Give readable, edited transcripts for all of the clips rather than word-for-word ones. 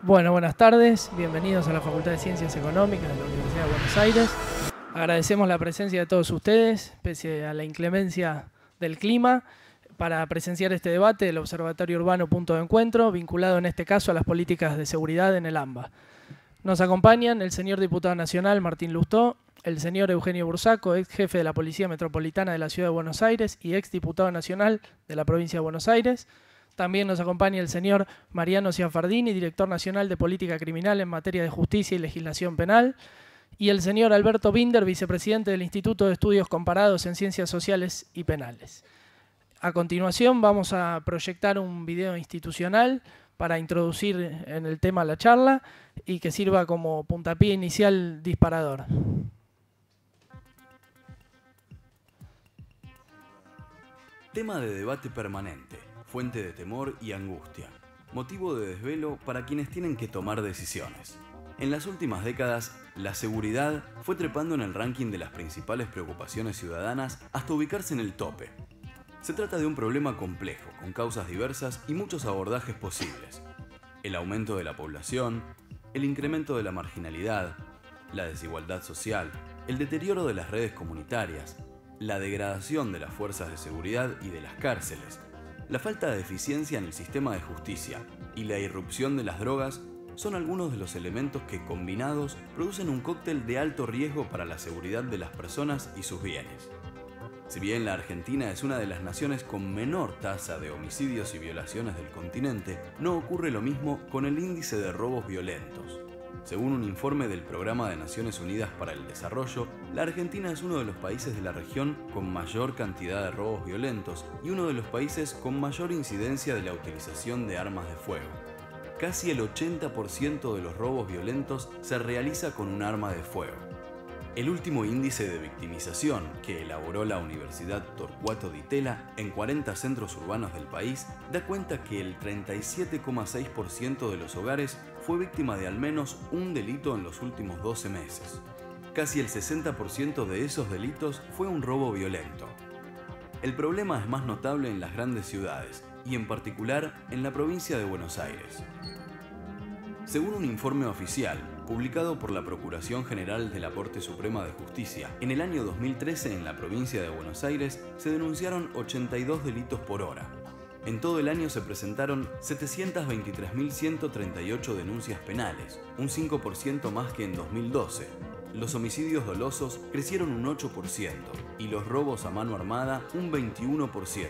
Bueno, buenas tardes, bienvenidos a la Facultad de Ciencias Económicas de la Universidad de Buenos Aires. Agradecemos la presencia de todos ustedes, pese a la inclemencia del clima, para presenciar este debate del Observatorio Urbano Punto de Encuentro, vinculado en este caso a las políticas de seguridad en el AMBA. Nos acompañan el señor diputado nacional Martín Lustó, el señor Eugenio Bursaco, ex jefe de la Policía Metropolitana de la Ciudad de Buenos Aires y ex diputado nacional de la provincia de Buenos Aires. También nos acompaña el señor Mariano Cianfardini, director nacional de Política Criminal en materia de justicia y legislación penal, y el señor Alberto Binder, vicepresidente del Instituto de Estudios Comparados en Ciencias Sociales y Penales. A continuación vamos a proyectar un video institucional para introducir en el tema la charla y que sirva como puntapié inicial disparador. Tema de debate permanente, fuente de temor y angustia, motivo de desvelo para quienes tienen que tomar decisiones. En las últimas décadas, la seguridad fue trepando en el ranking de las principales preocupaciones ciudadanas hasta ubicarse en el tope. Se trata de un problema complejo, con causas diversas y muchos abordajes posibles. El aumento de la población, el incremento de la marginalidad, la desigualdad social, el deterioro de las redes comunitarias, la degradación de las fuerzas de seguridad y de las cárceles, la falta de eficiencia en el sistema de justicia y la irrupción de las drogas son algunos de los elementos que, combinados, producen un cóctel de alto riesgo para la seguridad de las personas y sus bienes. Si bien la Argentina es una de las naciones con menor tasa de homicidios y violaciones del continente, no ocurre lo mismo con el índice de robos violentos. Según un informe del Programa de Naciones Unidas para el Desarrollo, la Argentina es uno de los países de la región con mayor cantidad de robos violentos y uno de los países con mayor incidencia de la utilización de armas de fuego. Casi el 80% de los robos violentos se realiza con un arma de fuego. El último índice de victimización que elaboró la Universidad Torcuato Di Tella en 40 centros urbanos del país da cuenta que el 37,6% de los hogares fue víctima de al menos un delito en los últimos 12 meses. Casi el 60% de esos delitos fue un robo violento. El problema es más notable en las grandes ciudades y en particular en la provincia de Buenos Aires. Según un informe oficial, publicado por la Procuración General de la Corte Suprema de Justicia, en el año 2013 en la provincia de Buenos Aires se denunciaron 82 delitos por hora. En todo el año se presentaron 723.138 denuncias penales, un 5% más que en 2012. Los homicidios dolosos crecieron un 8% y los robos a mano armada un 21%.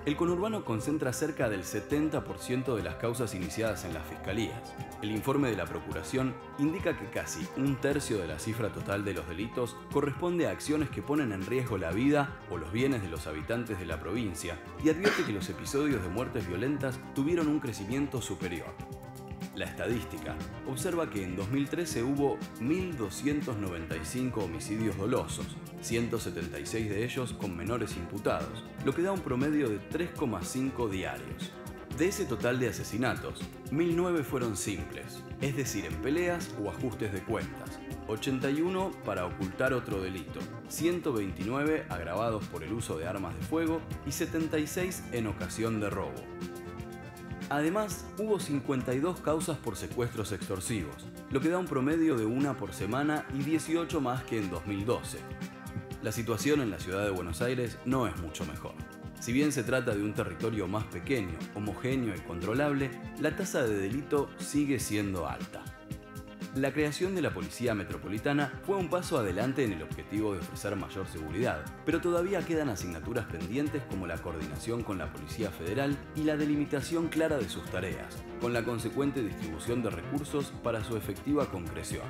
El conurbano concentra cerca del 70% de las causas iniciadas en las fiscalías. El informe de la Procuración indica que casi un tercio de la cifra total de los delitos corresponde a acciones que ponen en riesgo la vida o los bienes de los habitantes de la provincia y advierte que los episodios de muertes violentas tuvieron un crecimiento superior. La estadística observa que en 2013 hubo 1.295 homicidios dolosos, 176 de ellos con menores imputados, lo que da un promedio de 3,5 diarios. De ese total de asesinatos, 1.009 fueron simples, es decir, en peleas o ajustes de cuentas, 81 para ocultar otro delito, 129 agravados por el uso de armas de fuego y 76 en ocasión de robo. Además, hubo 52 causas por secuestros extorsivos, lo que da un promedio de una por semana y 18 más que en 2012. La situación en la ciudad de Buenos Aires no es mucho mejor. Si bien se trata de un territorio más pequeño, homogéneo y controlable, la tasa de delito sigue siendo alta. La creación de la Policía Metropolitana fue un paso adelante en el objetivo de ofrecer mayor seguridad, pero todavía quedan asignaturas pendientes como la coordinación con la Policía Federal y la delimitación clara de sus tareas, con la consecuente distribución de recursos para su efectiva concreción.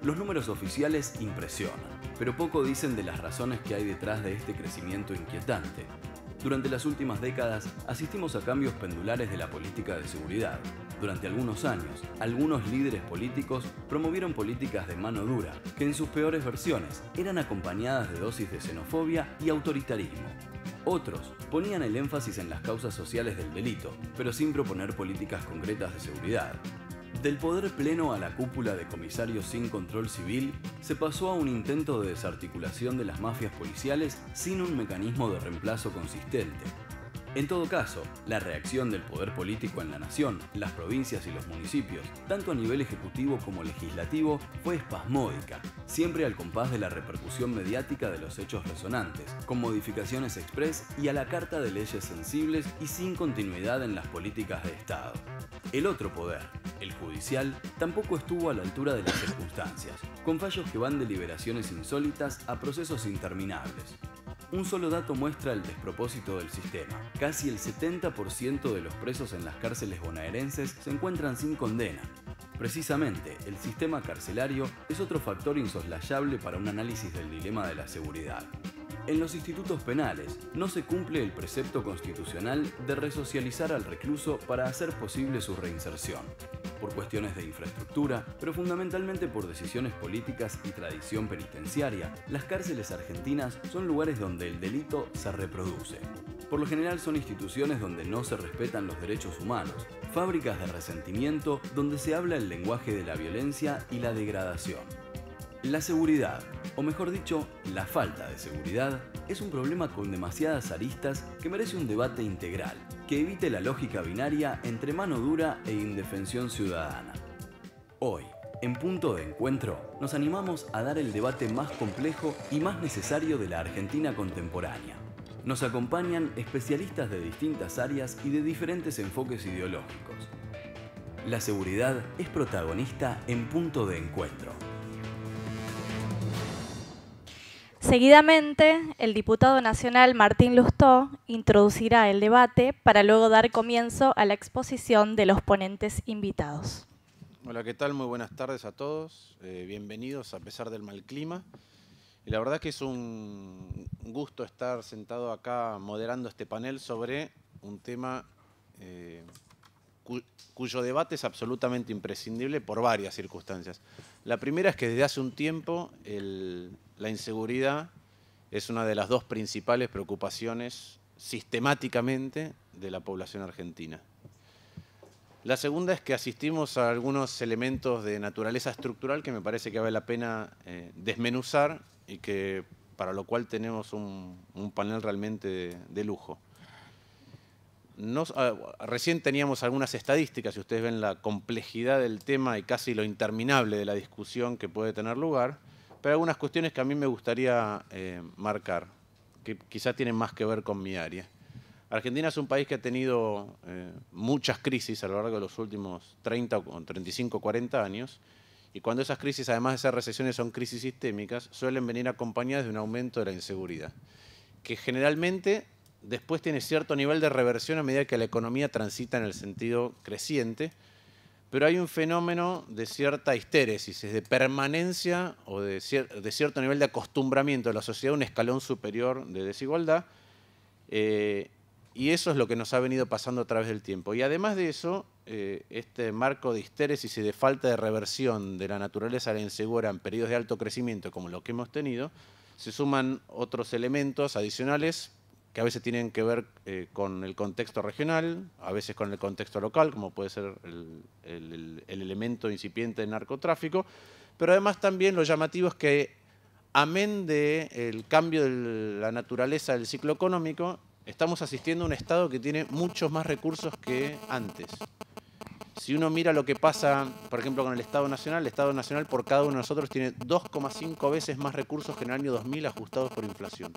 Los números oficiales impresionan, pero poco dicen de las razones que hay detrás de este crecimiento inquietante. Durante las últimas décadas asistimos a cambios pendulares de la política de seguridad. Durante algunos años, algunos líderes políticos promovieron políticas de mano dura, que en sus peores versiones eran acompañadas de dosis de xenofobia y autoritarismo. Otros ponían el énfasis en las causas sociales del delito, pero sin proponer políticas concretas de seguridad. Del poder pleno a la cúpula de comisarios sin control civil, se pasó a un intento de desarticulación de las mafias policiales sin un mecanismo de reemplazo consistente. En todo caso, la reacción del poder político en la nación, las provincias y los municipios, tanto a nivel ejecutivo como legislativo, fue espasmódica, siempre al compás de la repercusión mediática de los hechos resonantes, con modificaciones express y a la carta de leyes sensibles y sin continuidad en las políticas de Estado. El otro poder, el judicial, tampoco estuvo a la altura de las circunstancias, con fallos que van de liberaciones insólitas a procesos interminables. Un solo dato muestra el despropósito del sistema. Casi el 70% de los presos en las cárceles bonaerenses se encuentran sin condena. Precisamente, el sistema carcelario es otro factor insoslayable para un análisis del dilema de la seguridad. En los institutos penales no se cumple el precepto constitucional de resocializar al recluso para hacer posible su reinserción. Por cuestiones de infraestructura, pero fundamentalmente por decisiones políticas y tradición penitenciaria, las cárceles argentinas son lugares donde el delito se reproduce. Por lo general son instituciones donde no se respetan los derechos humanos, fábricas de resentimiento donde se habla el lenguaje de la violencia y la degradación. La seguridad, o mejor dicho, la falta de seguridad, es un problema con demasiadas aristas que merece un debate integral, que evite la lógica binaria entre mano dura e indefensión ciudadana. Hoy, en Punto de Encuentro, nos animamos a dar el debate más complejo y más necesario de la Argentina contemporánea. Nos acompañan especialistas de distintas áreas y de diferentes enfoques ideológicos. La seguridad es protagonista en Punto de Encuentro. Seguidamente, el diputado nacional Martín Lustó introducirá el debate para luego dar comienzo a la exposición de los ponentes invitados. Hola, ¿qué tal? Muy buenas tardes a todos. Bienvenidos a pesar del mal clima. Y la verdad que es un gusto estar sentado acá moderando este panel sobre un tema cuyo debate es absolutamente imprescindible por varias circunstancias. La primera es que desde hace un tiempo la inseguridad es una de las dos principales preocupaciones sistemáticamente de la población argentina. La segunda es que asistimos a algunos elementos de naturaleza estructural que me parece que vale la pena desmenuzar y que para lo cual tenemos un panel realmente de lujo. Recién teníamos algunas estadísticas, si ustedes ven la complejidad del tema y casi lo interminable de la discusión que puede tener lugar, pero algunas cuestiones que a mí me gustaría marcar, que quizá tienen más que ver con mi área. Argentina es un país que ha tenido muchas crisis a lo largo de los últimos 30, 35, 40 años, y cuando esas crisis, además de ser recesiones, son crisis sistémicas, suelen venir acompañadas de un aumento de la inseguridad, que generalmente después tiene cierto nivel de reversión a medida que la economía transita en el sentido creciente, pero hay un fenómeno de cierta histéresis, de permanencia o de cierto nivel de acostumbramiento de la sociedad a un escalón superior de desigualdad, y eso es lo que nos ha venido pasando a través del tiempo. Y además de eso, este marco de histéresis y de falta de reversión de la naturaleza de la inseguridad en periodos de alto crecimiento como lo que hemos tenido, se suman otros elementos adicionales que a veces tienen que ver con el contexto regional, a veces con el contexto local, como puede ser el elemento incipiente del narcotráfico, pero además también lo llamativo es que, amén del cambio de la naturaleza del ciclo económico, estamos asistiendo a un Estado que tiene muchos más recursos que antes. Si uno mira lo que pasa, por ejemplo, con el Estado Nacional por cada uno de nosotros tiene 2,5 veces más recursos que en el año 2000 ajustados por inflación.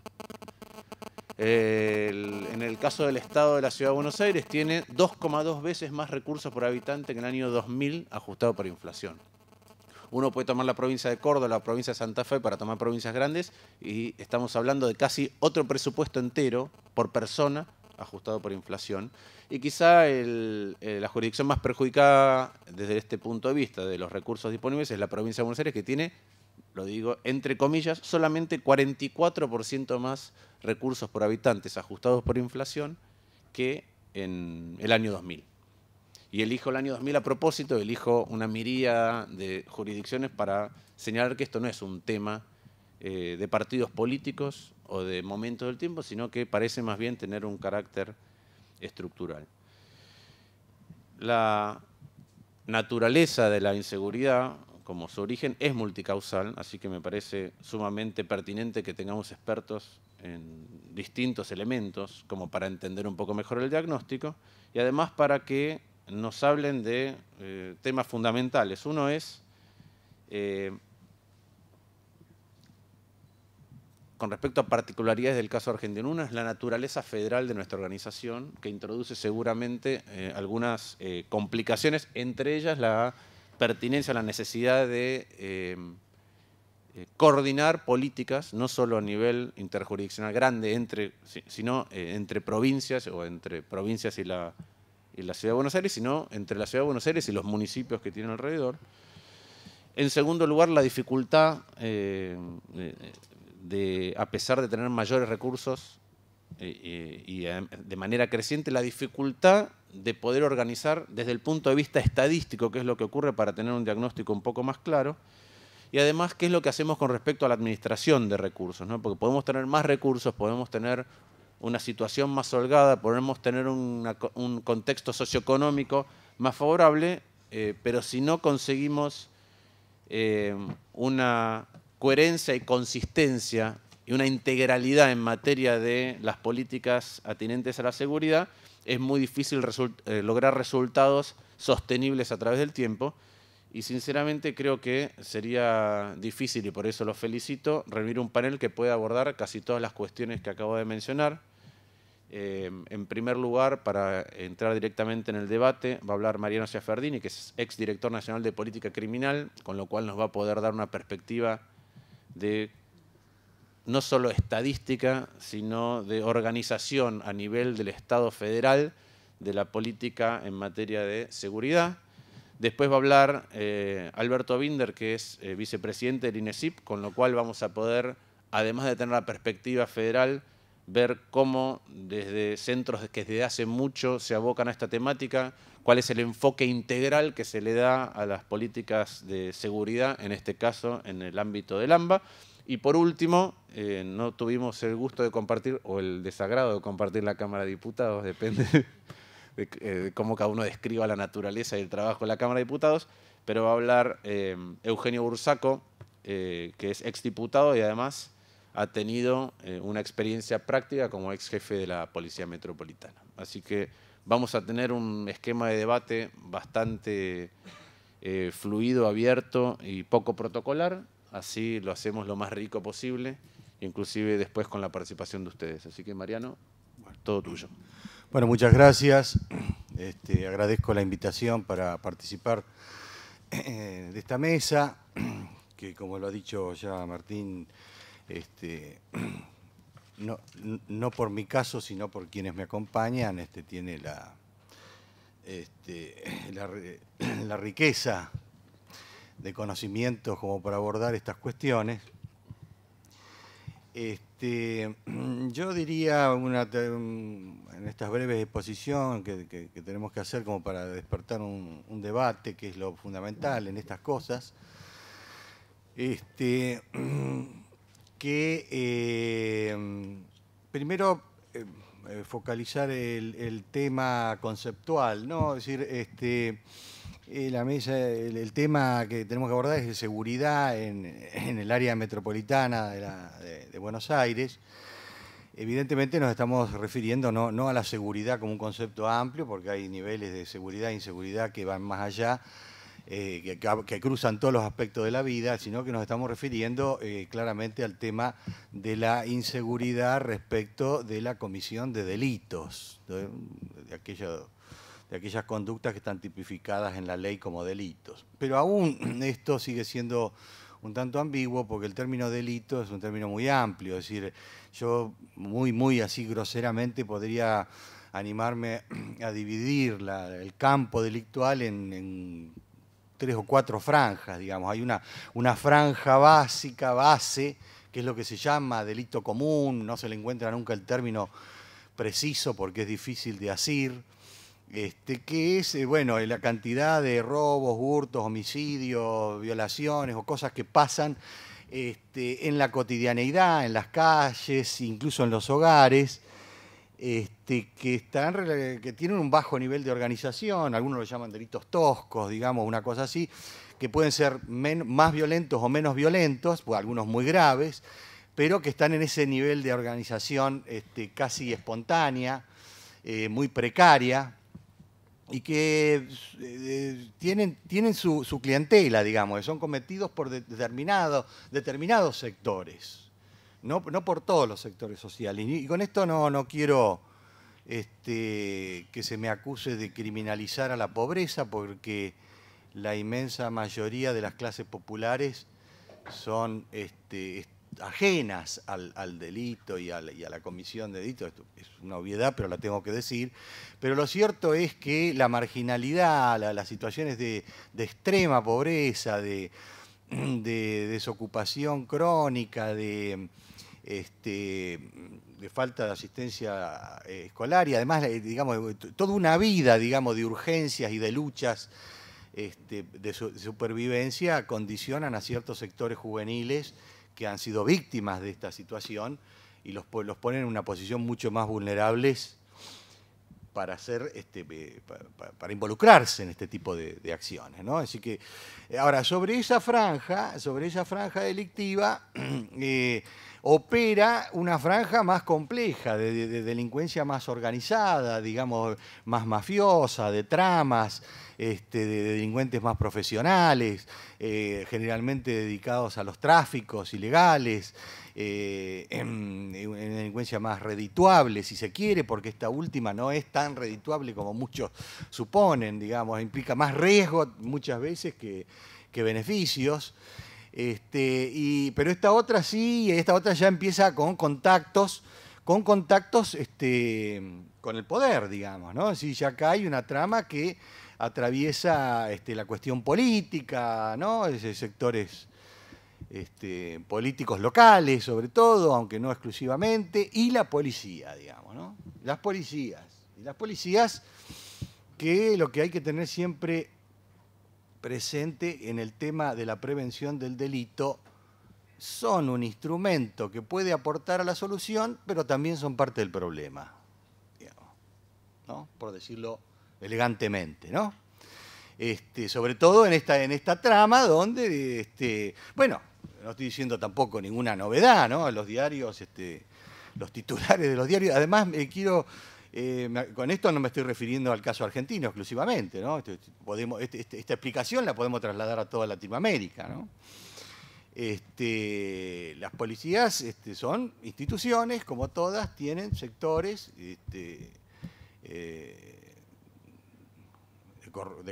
En el caso del Estado de la Ciudad de Buenos Aires tiene 2,2 veces más recursos por habitante que en el año 2000 ajustado por inflación. Uno puede tomar la provincia de Córdoba, la provincia de Santa Fe para tomar provincias grandes y estamos hablando de casi otro presupuesto entero por persona ajustado por inflación. Y quizá la jurisdicción más perjudicada desde este punto de vista de los recursos disponibles es la provincia de Buenos Aires, que tiene, lo digo entre comillas, solamente 44% más recursos por habitantes ajustados por inflación que en el año 2000. Y elijo el año 2000 a propósito, elijo una miríada de jurisdicciones para señalar que esto no es un tema de partidos políticos o de momentos del tiempo, sino que parece más bien tener un carácter estructural. La naturaleza de la inseguridad, como su origen, es multicausal, así que me parece sumamente pertinente que tengamos expertos en distintos elementos como para entender un poco mejor el diagnóstico y además para que nos hablen de temas fundamentales. Uno es, con respecto a particularidades del caso argentino, una es la naturaleza federal de nuestra organización, que introduce seguramente algunas complicaciones, entre ellas la pertinencia, la necesidad de coordinar políticas, no solo a nivel interjurisdiccional grande, sino entre provincias o entre provincias y la Ciudad de Buenos Aires, sino entre la Ciudad de Buenos Aires y los municipios que tienen alrededor. En segundo lugar, la dificultad a pesar de tener mayores recursos y de manera creciente, la dificultad de poder organizar desde el punto de vista estadístico qué es lo que ocurre para tener un diagnóstico un poco más claro, y además qué es lo que hacemos con respecto a la administración de recursos, ¿no? Porque podemos tener más recursos, podemos tener una situación más holgada, podemos tener un contexto socioeconómico más favorable, pero si no conseguimos una coherencia y consistencia y una integralidad en materia de las políticas atinentes a la seguridad, es muy difícil lograr resultados sostenibles a través del tiempo. Y sinceramente creo que sería difícil, y por eso los felicito, reunir un panel que pueda abordar casi todas las cuestiones que acabo de mencionar. En primer lugar, para entrar directamente en el debate, va a hablar Mariano Ciafardini, que es exdirector nacional de Política Criminal, con lo cual nos va a poder dar una perspectiva de no solo estadística, sino de organización a nivel del Estado federal de la política en materia de seguridad. Después va a hablar Alberto Binder, que es vicepresidente del INESIP, con lo cual vamos a poder, además de tener la perspectiva federal, ver cómo desde centros que desde hace mucho se abocan a esta temática, cuál es el enfoque integral que se le da a las políticas de seguridad, en este caso en el ámbito del AMBA. Y por último, no tuvimos el gusto de compartir, o el desagrado de compartir la Cámara de Diputados, depende de cómo cada uno describa la naturaleza y el trabajo de la Cámara de Diputados, pero va a hablar Eugenio Bursaco, que es exdiputado y además ha tenido una experiencia práctica como ex jefe de la Policía Metropolitana. Así que vamos a tener un esquema de debate bastante fluido, abierto y poco protocolar. Así lo hacemos lo más rico posible, inclusive después con la participación de ustedes. Así que, Mariano, todo tuyo. Bueno, muchas gracias. Agradezco la invitación para participar de esta mesa, que como lo ha dicho ya Martín, no por mi caso, sino por quienes me acompañan, tiene la riqueza de conocimientos como para abordar estas cuestiones. Yo diría, en esta breve exposición que tenemos que hacer como para despertar un debate, que es lo fundamental en estas cosas, primero focalizar el tema conceptual, ¿no? Es decir, la mesa, el tema que tenemos que abordar es de seguridad en el área metropolitana de Buenos Aires. Evidentemente nos estamos refiriendo no a la seguridad como un concepto amplio, porque hay niveles de seguridad e inseguridad que van más allá, que cruzan todos los aspectos de la vida, sino que nos estamos refiriendo claramente al tema de la inseguridad respecto de la comisión de delitos, de aquellas conductas que están tipificadas en la ley como delitos. Pero aún esto sigue siendo un tanto ambiguo, porque el término delito es un término muy amplio. Es decir, yo muy así groseramente podría animarme a dividir el campo delictual en 3 o 4 franjas, digamos. Hay una franja base, que es lo que se llama delito común, no se le encuentra nunca el término preciso porque es difícil de asir, que es la cantidad de robos, hurtos, homicidios, violaciones o cosas que pasan en la cotidianeidad, en las calles, incluso en los hogares, que tienen un bajo nivel de organización, algunos lo llaman delitos toscos, digamos, una cosa así, que pueden ser más violentos o menos violentos, pues algunos muy graves, pero que están en ese nivel de organización casi espontánea, muy precaria, y que tienen su clientela, digamos, que son cometidos por determinados sectores, no por todos los sectores sociales. Y con esto no quiero que se me acuse de criminalizar a la pobreza, porque la inmensa mayoría de las clases populares son ajenas al delito y a la comisión de delitos. Esto es una obviedad, pero la tengo que decir. Pero lo cierto es que la marginalidad, las situaciones de extrema pobreza, de desocupación crónica, de falta de asistencia escolar y además, digamos, toda una vida, digamos, de urgencias y de luchas de supervivencia condicionan a ciertos sectores juveniles que han sido víctimas de esta situación y los ponen en una posición mucho más vulnerables para para involucrarse en este tipo de acciones, ¿no? Así que, ahora, sobre esa franja delictiva, opera una franja más compleja, de delincuencia más organizada, digamos, más mafiosa, de tramas, de delincuentes más profesionales, generalmente dedicados a los tráficos ilegales, en delincuencia más redituable, si se quiere, porque esta última no es tan redituable como muchos suponen, digamos, implica más riesgo muchas veces que beneficios. Pero esta otra sí, esta otra ya empieza con contactos con el poder, digamos, ¿no? Es decir, ya acá hay una trama que atraviesa la cuestión política, ¿no? Sectores políticos locales, sobre todo, aunque no exclusivamente, y la policía, digamos, ¿no? Las policías que lo que hay que tener siempre presente en el tema de la prevención del delito son un instrumento que puede aportar a la solución, pero también son parte del problema, digamos, ¿no? Por decirlo elegantemente, ¿no? Sobre todo en esta trama donde, bueno, no estoy diciendo tampoco ninguna novedad, ¿no? Los diarios, los titulares de los diarios, además con esto no me estoy refiriendo al caso argentino exclusivamente, ¿no? Esta explicación la podemos trasladar a toda Latinoamérica, ¿no? Las policías son instituciones, como todas, tienen sectores de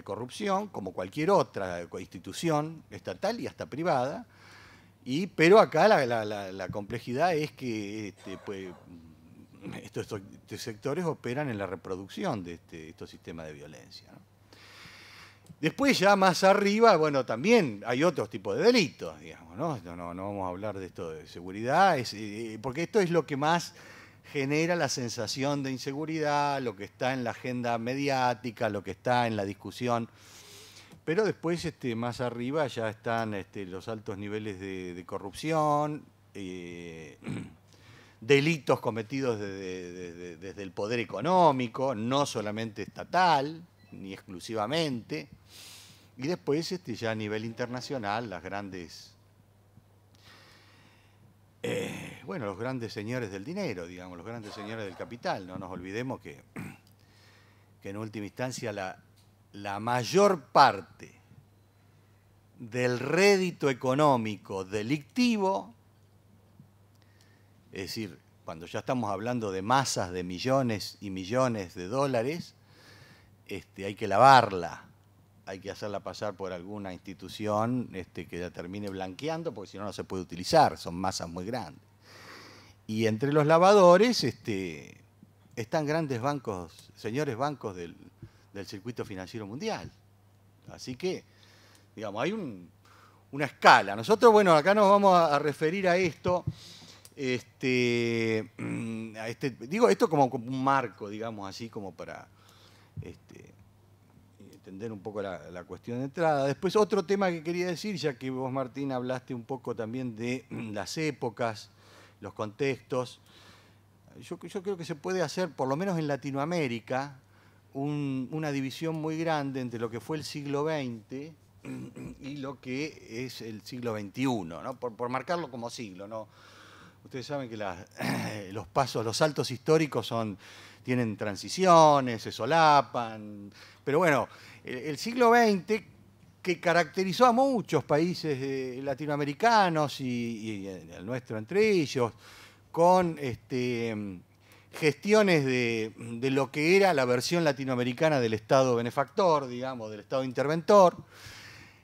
corrupción, como cualquier otra institución estatal y hasta privada, pero acá la complejidad es que estos sectores operan en la reproducción de estos sistemas de violencia, ¿no? Después ya más arriba, bueno, también hay otros tipos de delitos, digamos, ¿no? No vamos a hablar de esto de seguridad, porque esto es lo que más genera la sensación de inseguridad, lo que está en la agenda mediática, lo que está en la discusión. Pero después, más arriba, ya están los altos niveles de corrupción, delitos cometidos desde el poder económico, no solamente estatal, ni exclusivamente. Y después, ya a nivel internacional, las grandes... los grandes señores del dinero, digamos, los grandes señores del capital. No nos olvidemos que en última instancia la mayor parte del rédito económico delictivo, es decir, cuando ya estamos hablando de masas de millones y millones de dólares, hay que lavarla, hay que hacerla pasar por alguna institución que la termine blanqueando, porque si no, no se puede utilizar, son masas muy grandes. Y entre los lavadores están grandes bancos, señores bancos del circuito financiero mundial. Así que, digamos, hay una escala. Nosotros, bueno, acá nos vamos a referir a esto, digo esto como un marco, digamos así, como para entender un poco la cuestión de entrada. Después, otro tema que quería decir, ya que vos, Martín, hablaste un poco también de las épocas, los contextos. Yo creo que se puede hacer, por lo menos en Latinoamérica, una división muy grande entre lo que fue el siglo XX y lo que es el siglo XXI, ¿no? Por marcarlo como siglo, ¿no? ustedes saben que los saltos históricos tienen transiciones, se solapan, pero bueno, el siglo XX, que caracterizó a muchos países latinoamericanos y el nuestro entre ellos, con gestiones de lo que era la versión latinoamericana del Estado benefactor, digamos, del Estado interventor,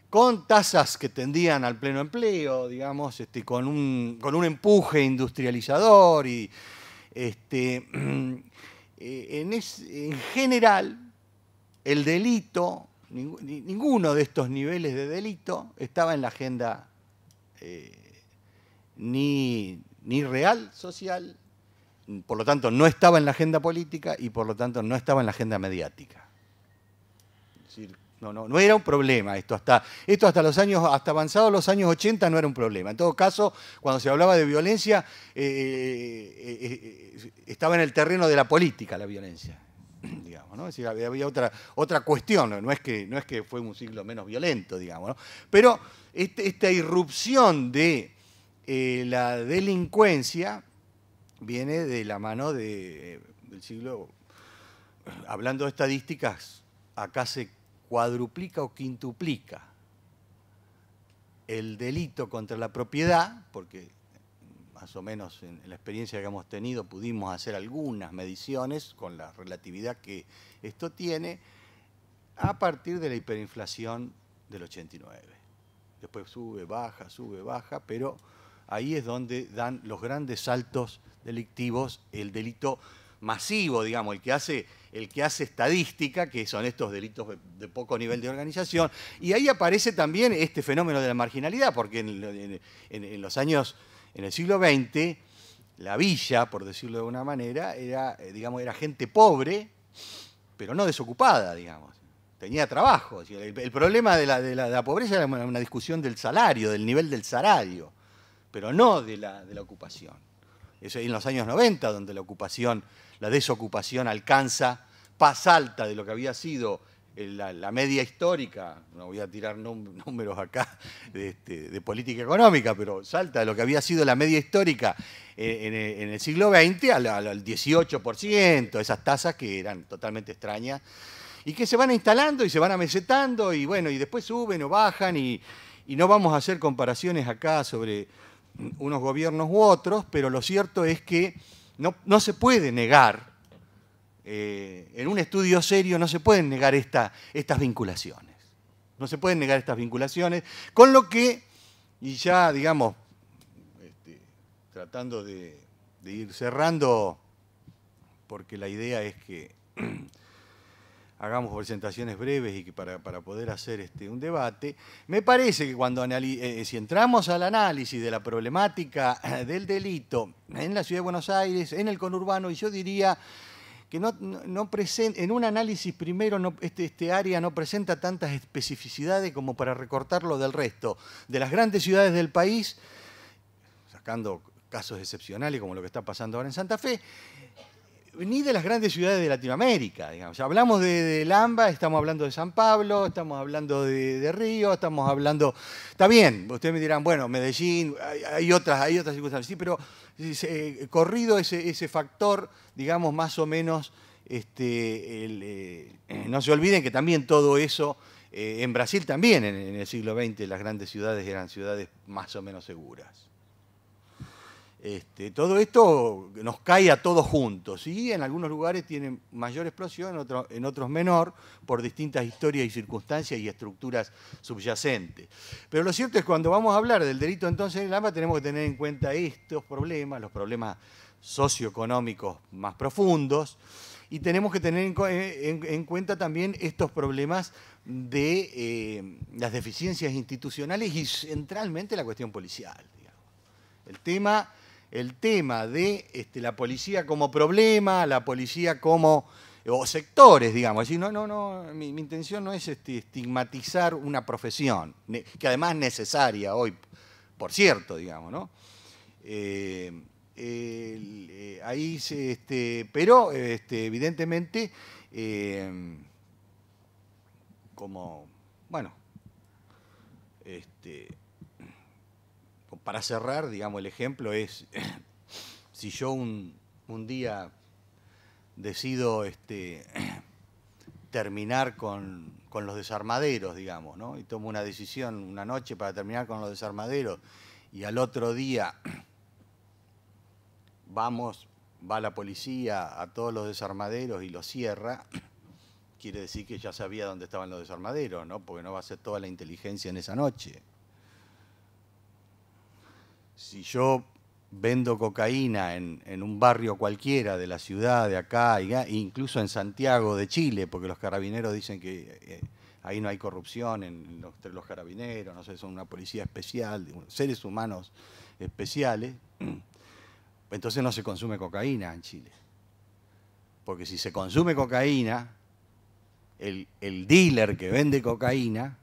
con tasas que tendían al pleno empleo, digamos, con un empuje industrializador y en general el delito, ninguno de estos niveles de delito estaba en la agenda ni real, social, por lo tanto no estaba en la agenda política y por lo tanto no estaba en la agenda mediática. Es decir, no era un problema esto hasta avanzados los años 80 no era un problema. En todo caso, cuando se hablaba de violencia, estaba en el terreno de la política la violencia, digamos, ¿no? Es decir, había otra cuestión, no es que fue un siglo menos violento, digamos, ¿no? Pero esta irrupción de la delincuencia viene de la mano del siglo, hablando de estadísticas, acá se cuadruplica o quintuplica el delito contra la propiedad, porque más o menos en la experiencia que hemos tenido pudimos hacer algunas mediciones con la relatividad que esto tiene, a partir de la hiperinflación del 89. Después sube, baja, pero ahí es donde dan los grandes saltos delictivos, el delito masivo, digamos, el que hace estadística, que son estos delitos de poco nivel de organización, y ahí aparece también este fenómeno de la marginalidad, porque en los años, en el siglo XX, la villa, por decirlo de alguna manera, era gente pobre, pero no desocupada, digamos. Tenía trabajo. El problema de la pobreza era una discusión del salario, del nivel del salario, pero no de la ocupación. Es en los años 90 donde la desocupación alcanza paz alta de lo que había sido la media histórica, no voy a tirar números acá de política económica, pero salta de lo que había sido la media histórica en el siglo XX al 18%, esas tasas que eran totalmente extrañas y que se van instalando y se van amesetando y bueno, y después suben o bajan y no vamos a hacer comparaciones acá sobre unos gobiernos u otros, pero lo cierto es que no se puede negar, en un estudio serio no se pueden negar estas vinculaciones. No se pueden negar estas vinculaciones, con lo que, y ya digamos, tratando de ir cerrando, porque la idea es que hagamos presentaciones breves y que para poder hacer un debate, me parece que cuando si entramos al análisis de la problemática del delito en la Ciudad de Buenos Aires, en el conurbano, y yo diría que en un análisis primero este área no presenta tantas especificidades como para recortarlo del resto de las grandes ciudades del país, sacando casos excepcionales como lo que está pasando ahora en Santa Fe, ni de las grandes ciudades de Latinoamérica, digamos. Hablamos de Lamba, estamos hablando de San Pablo, estamos hablando de Río, estamos hablando... Está bien, ustedes me dirán, bueno, Medellín, hay otras circunstancias, sí, pero corrido ese factor, digamos, más o menos, no se olviden que también todo eso, en Brasil también, en el siglo XX, las grandes ciudades eran ciudades más o menos seguras. Todo esto nos cae a todos juntos y en algunos lugares tiene mayor explosión, en otros menor, por distintas historias y circunstancias y estructuras subyacentes. Pero lo cierto es que cuando vamos a hablar del delito entonces en el AMBA tenemos que tener en cuenta estos problemas, los problemas socioeconómicos más profundos, y tenemos que tener en cuenta también estos problemas de las deficiencias institucionales y centralmente la cuestión policial, digamos. El tema de la policía como problema, la policía como... o sectores, digamos. Es decir, mi intención no es estigmatizar una profesión, que además es necesaria hoy, por cierto, digamos, ¿no? Pero evidentemente, como, bueno, para cerrar, digamos, el ejemplo es si yo un día decido terminar con los desarmaderos, digamos, ¿no? Y tomo una decisión una noche para terminar con los desarmaderos y al otro día va la policía a todos los desarmaderos y los cierra, quiere decir que ya sabía dónde estaban los desarmaderos, ¿no? Porque no va a ser toda la inteligencia en esa noche. Si yo vendo cocaína en un barrio cualquiera de la ciudad de acá, incluso en Santiago de Chile, porque los carabineros dicen que ahí no hay corrupción entre los carabineros, no sé, son una policía especial, seres humanos especiales, entonces no se consume cocaína en Chile. Porque si se consume cocaína, el dealer que vende cocaína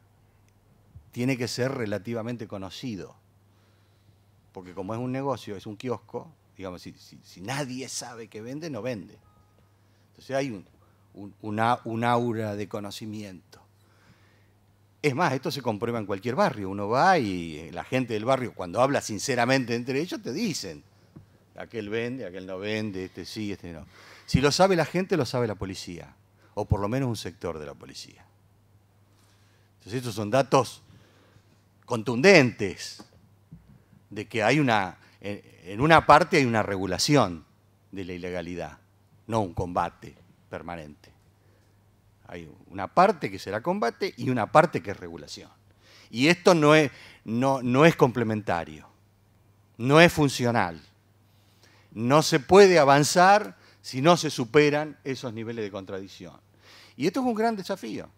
tiene que ser relativamente conocido. Porque como es un negocio, es un kiosco, digamos, si nadie sabe que vende, no vende. Entonces hay un aura de conocimiento. Es más, esto se comprueba en cualquier barrio. Uno va y la gente del barrio, cuando habla sinceramente entre ellos, te dicen, aquel vende, aquel no vende, este sí, este no. Si lo sabe la gente, lo sabe la policía, o por lo menos un sector de la policía. Entonces estos son datos contundentes de que hay en una parte hay una regulación de la ilegalidad, no un combate permanente. Hay una parte que será combate y una parte que es regulación. Y esto no es complementario, no es funcional. No se puede avanzar si no se superan esos niveles de contradicción. Y esto es un gran desafío.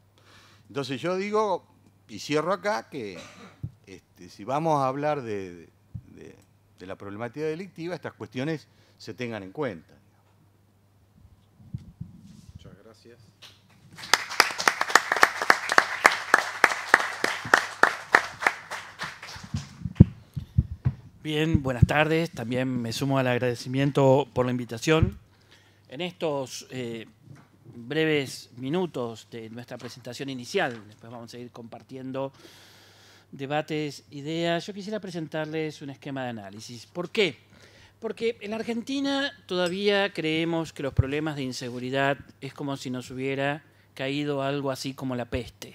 Entonces yo digo, y cierro acá, que si vamos a hablar de la problemática delictiva, estas cuestiones se tengan en cuenta. Muchas gracias. Bien, buenas tardes. También me sumo al agradecimiento por la invitación. En estos breves minutos de nuestra presentación inicial, después vamos a ir compartiendo debates, ideas. Yo quisiera presentarles un esquema de análisis. ¿Por qué? Porque en la Argentina todavía creemos que los problemas de inseguridad es como si nos hubiera caído algo así como la peste.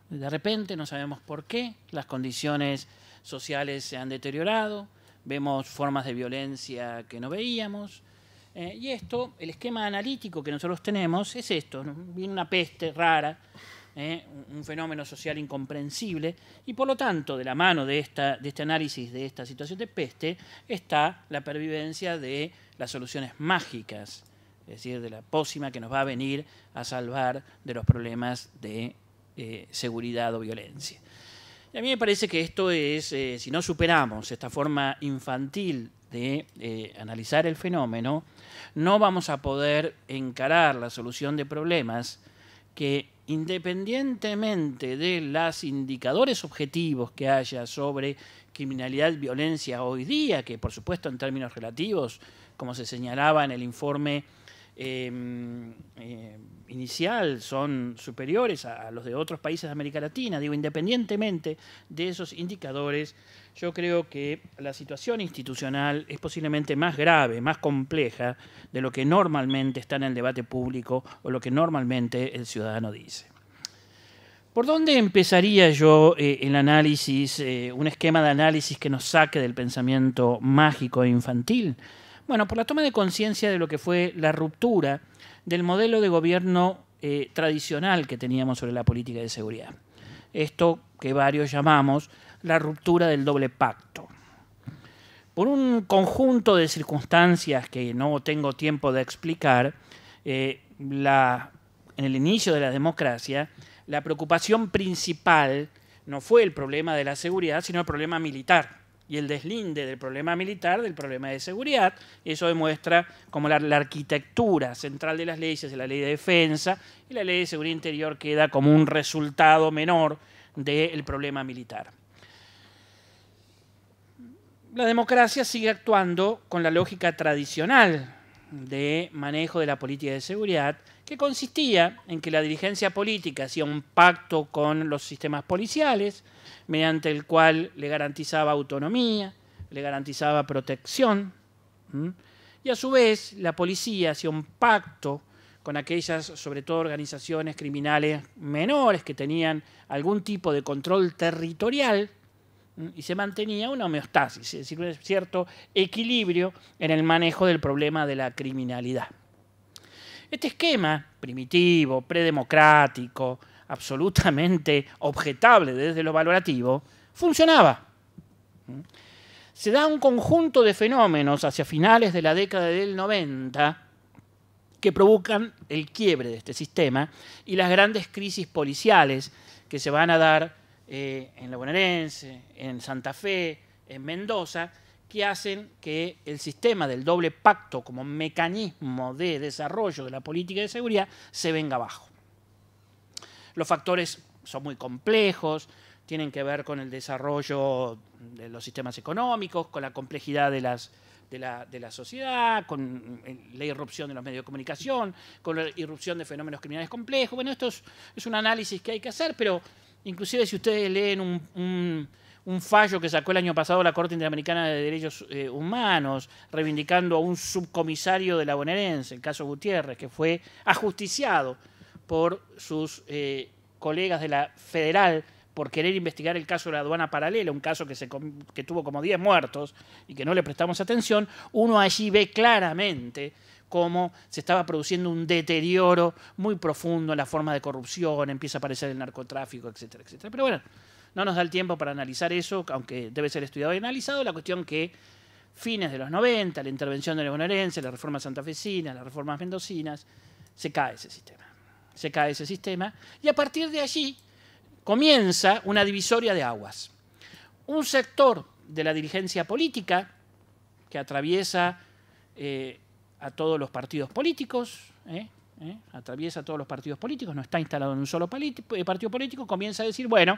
De repente, no sabemos por qué, las condiciones sociales se han deteriorado, vemos formas de violencia que no veíamos, y esto, el esquema analítico que nosotros tenemos es esto, ¿no? Viene una peste rara, un fenómeno social incomprensible, y por lo tanto, de la mano de este análisis de esta situación de peste, está la pervivencia de las soluciones mágicas, es decir, de la pócima que nos va a venir a salvar de los problemas de seguridad o violencia. Y a mí me parece que esto es, si no superamos esta forma infantil de analizar el fenómeno, no vamos a poder encarar la solución de problemas que, independientemente de los indicadores objetivos que haya sobre criminalidad y violencia hoy día, que por supuesto en términos relativos, como se señalaba en el informe inicial, son superiores a los de otros países de América Latina. Digo, independientemente de esos indicadores, yo creo que la situación institucional es posiblemente más grave, más compleja de lo que normalmente está en el debate público o lo que normalmente el ciudadano dice. ¿Por dónde empezaría yo el análisis, un esquema de análisis que nos saque del pensamiento mágico e infantil? Bueno, por la toma de conciencia de lo que fue la ruptura del modelo de gobierno tradicional que teníamos sobre la política de seguridad. Esto que varios llamamos la ruptura del doble pacto. Por un conjunto de circunstancias que no tengo tiempo de explicar, en el inicio de la democracia, la preocupación principal no fue el problema de la seguridad, sino el problema militar. Y el deslinde del problema militar del problema de seguridad. Eso demuestra cómo la arquitectura central de las leyes es la ley de defensa y la ley de seguridad interior queda como un resultado menor del problema militar. La democracia sigue actuando con la lógica tradicional de manejo de la política de seguridad, que consistía en que la dirigencia política hacía un pacto con los sistemas policiales, mediante el cual le garantizaba autonomía, le garantizaba protección, Y a su vez, la policía hacía un pacto con aquellas, sobre todo, organizaciones criminales menores que tenían algún tipo de control territorial, y se mantenía una homeostasis, es decir, un cierto equilibrio en el manejo del problema de la criminalidad. Este esquema primitivo, predemocrático, absolutamente objetable desde lo valorativo, funcionaba. Se da un conjunto de fenómenos hacia finales de la década del 90 que provocan el quiebre de este sistema y las grandes crisis policiales que se van a dar en la bonaerense, en Santa Fe, en Mendoza, que hacen que el sistema del doble pacto como mecanismo de desarrollo de la política de seguridad se venga abajo. Los factores son muy complejos, tienen que ver con el desarrollo de los sistemas económicos, con la complejidad de la sociedad, con la irrupción de los medios de comunicación, con la irrupción de fenómenos criminales complejos. Bueno, esto es un análisis que hay que hacer, pero inclusive si ustedes leen un fallo que sacó el año pasado la Corte Interamericana de Derechos Humanos, reivindicando a un subcomisario de la bonaerense, el caso Gutiérrez, que fue ajusticiado por sus colegas de la Federal por querer investigar el caso de la aduana paralela, un caso que tuvo como 10 muertos y que no le prestamos atención, uno allí ve claramente cómo se estaba produciendo un deterioro muy profundo en la forma de corrupción, empieza a aparecer el narcotráfico, etcétera, etcétera. Pero bueno, no nos da el tiempo para analizar eso, aunque debe ser estudiado y analizado. La cuestión que fines de los 90, la intervención de la bonaerense, la reforma santafesina, las reformas mendocinas, se cae ese sistema. Se cae ese sistema y a partir de allí comienza una divisoria de aguas. Un sector de la dirigencia política que atraviesa a todos los partidos políticos, atraviesa a todos los partidos políticos, no está instalado en un solo partido político, comienza a decir, bueno,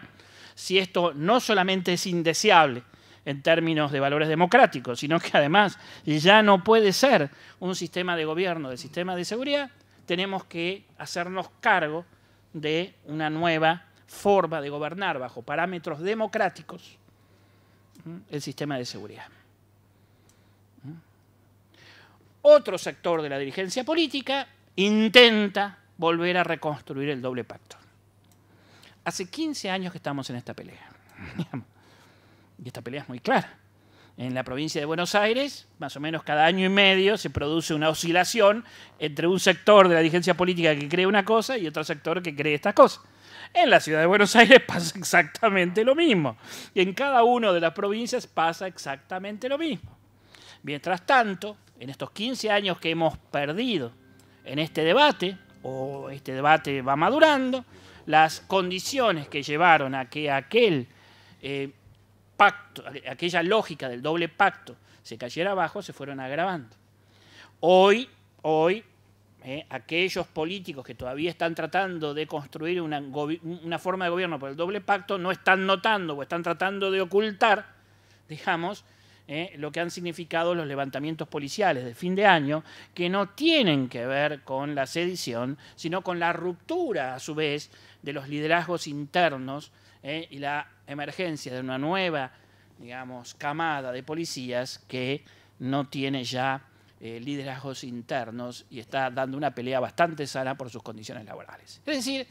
si esto no solamente es indeseable en términos de valores democráticos, sino que además ya no puede ser un sistema de gobierno, del sistema de seguridad, tenemos que hacernos cargo de una nueva forma de gobernar bajo parámetros democráticos el sistema de seguridad. Otro sector de la dirigencia política intenta volver a reconstruir el doble pacto. Hace 15 años que estamos en esta pelea. Y esta pelea es muy clara. En la provincia de Buenos Aires, más o menos cada año y medio, se produce una oscilación entre un sector de la dirigencia política que cree una cosa y otro sector que cree esta cosa. En la ciudad de Buenos Aires pasa exactamente lo mismo. Y en cada una de las provincias pasa exactamente lo mismo. Mientras tanto, en estos 15 años que hemos perdido en este debate, o este debate va madurando, las condiciones que llevaron a que aquel pacto, aquella lógica del doble pacto se cayera abajo, se fueron agravando. Hoy aquellos políticos que todavía están tratando de construir una forma de gobierno por el doble pacto no están notando o están tratando de ocultar, digamos, lo que han significado los levantamientos policiales de fin de año, que no tienen que ver con la sedición, sino con la ruptura, a su vez, de los liderazgos internos y la emergencia de una nueva, digamos, camada de policías que no tiene ya liderazgos internos y está dando una pelea bastante sana por sus condiciones laborales. Es decir,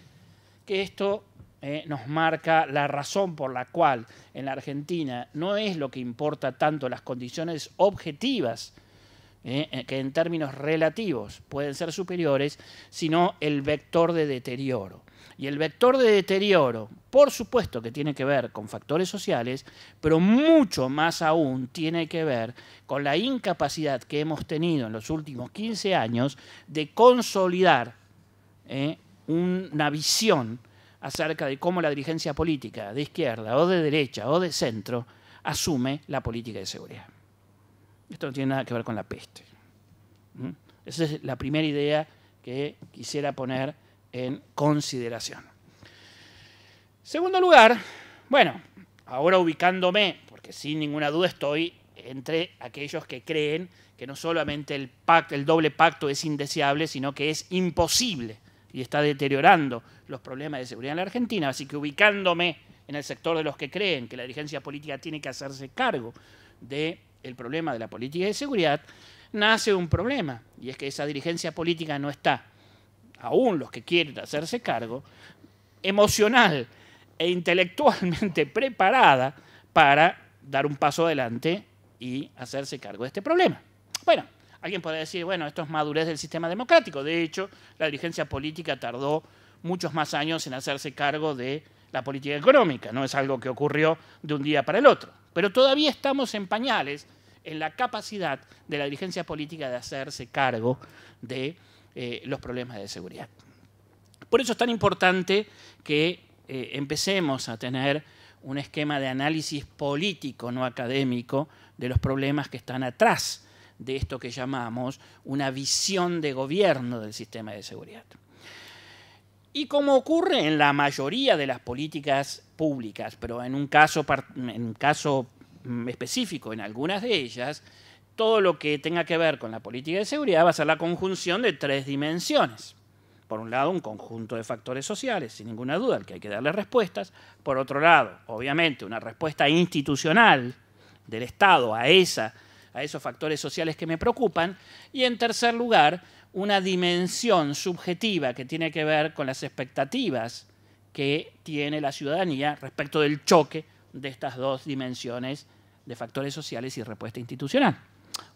que esto nos marca la razón por la cual en la Argentina no es lo que importa tanto las condiciones objetivas, que en términos relativos pueden ser superiores, sino el vector de deterioro. Y el vector de deterioro, por supuesto que tiene que ver con factores sociales, pero mucho más aún tiene que ver con la incapacidad que hemos tenido en los últimos 15 años de consolidar una visión acerca de cómo la dirigencia política de izquierda o de derecha o de centro asume la política de seguridad. Esto no tiene nada que ver con la peste. Esa es la primera idea que quisiera poner en consideración. Segundo lugar, bueno, ahora ubicándome, porque sin ninguna duda estoy entre aquellos que creen que no solamente el doble pacto es indeseable, sino que es imposible y está deteriorando los problemas de seguridad en la Argentina, así que ubicándome en el sector de los que creen que la dirigencia política tiene que hacerse cargo del problema de la política de seguridad, nace un problema, y es que esa dirigencia política no está, aún los que quieren hacerse cargo, emocional e intelectualmente preparada para dar un paso adelante y hacerse cargo de este problema. Bueno, alguien podría decir, bueno, esto es madurez del sistema democrático. De hecho, la dirigencia política tardó muchos más años en hacerse cargo de la política económica. No es algo que ocurrió de un día para el otro. Pero todavía estamos en pañales en la capacidad de la dirigencia política de hacerse cargo de los problemas de seguridad. Por eso es tan importante que empecemos a tener un esquema de análisis político, no académico, de los problemas que están atrás de esto que llamamos una visión de gobierno del sistema de seguridad. Y como ocurre en la mayoría de las políticas públicas, pero en un caso específico en algunas de ellas, todo lo que tenga que ver con la política de seguridad va a ser la conjunción de tres dimensiones. Por un lado, un conjunto de factores sociales, sin ninguna duda, al que hay que darle respuestas. Por otro lado, obviamente, una respuesta institucional del Estado a esos factores sociales que me preocupan. Y en tercer lugar, una dimensión subjetiva que tiene que ver con las expectativas que tiene la ciudadanía respecto del choque de estas dos dimensiones de factores sociales y respuesta institucional.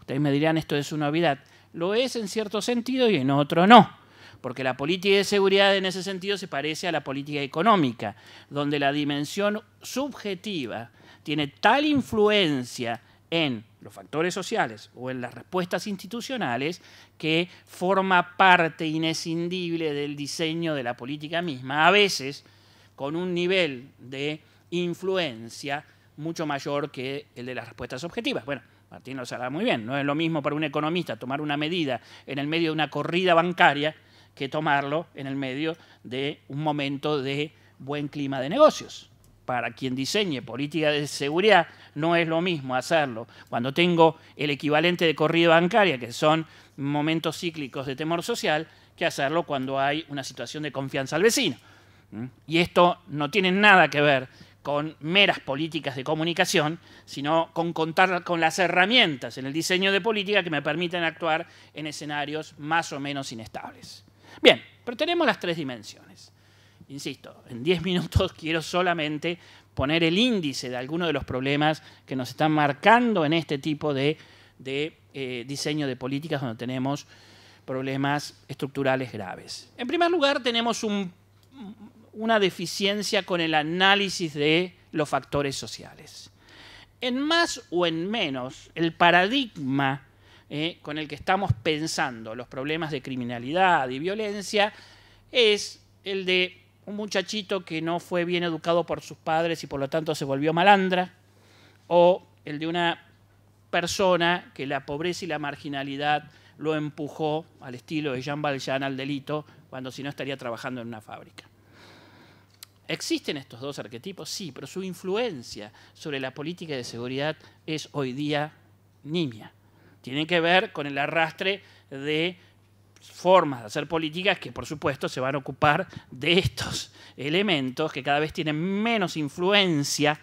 Ustedes me dirán, esto es una obviedad. Lo es en cierto sentido y en otro no. Porque la política de seguridad en ese sentido se parece a la política económica, donde la dimensión subjetiva tiene tal influencia en los factores sociales o en las respuestas institucionales que forma parte inescindible del diseño de la política misma, a veces con un nivel de influencia mucho mayor que el de las respuestas objetivas. Bueno, Martín lo sabe muy bien, no es lo mismo para un economista tomar una medida en el medio de una corrida bancaria que tomarlo en el medio de un momento de buen clima de negocios. Para quien diseñe política de seguridad no es lo mismo hacerlo cuando tengo el equivalente de corrida bancaria, que son momentos cíclicos de temor social, que hacerlo cuando hay una situación de confianza al vecino. Y esto no tiene nada que ver con meras políticas de comunicación, sino con contar con las herramientas en el diseño de política que me permiten actuar en escenarios más o menos inestables. Bien, pero tenemos las tres dimensiones. Insisto, en 10 minutos quiero solamente poner el índice de algunos de los problemas que nos están marcando en este tipo de diseño de políticas donde tenemos problemas estructurales graves. En primer lugar, tenemos una deficiencia con el análisis de los factores sociales. En más o en menos, el paradigma con el que estamos pensando los problemas de criminalidad y violencia es el de un muchachito que no fue bien educado por sus padres y por lo tanto se volvió malandra, o el de una persona que la pobreza y la marginalidad lo empujó al estilo de Jean Valjean al delito, cuando si no estaría trabajando en una fábrica. ¿Existen estos dos arquetipos? Sí, pero su influencia sobre la política de seguridad es hoy día nimia. Tiene que ver con el arrastre de formas de hacer políticas que, por supuesto, se van a ocupar de estos elementos que cada vez tienen menos influencia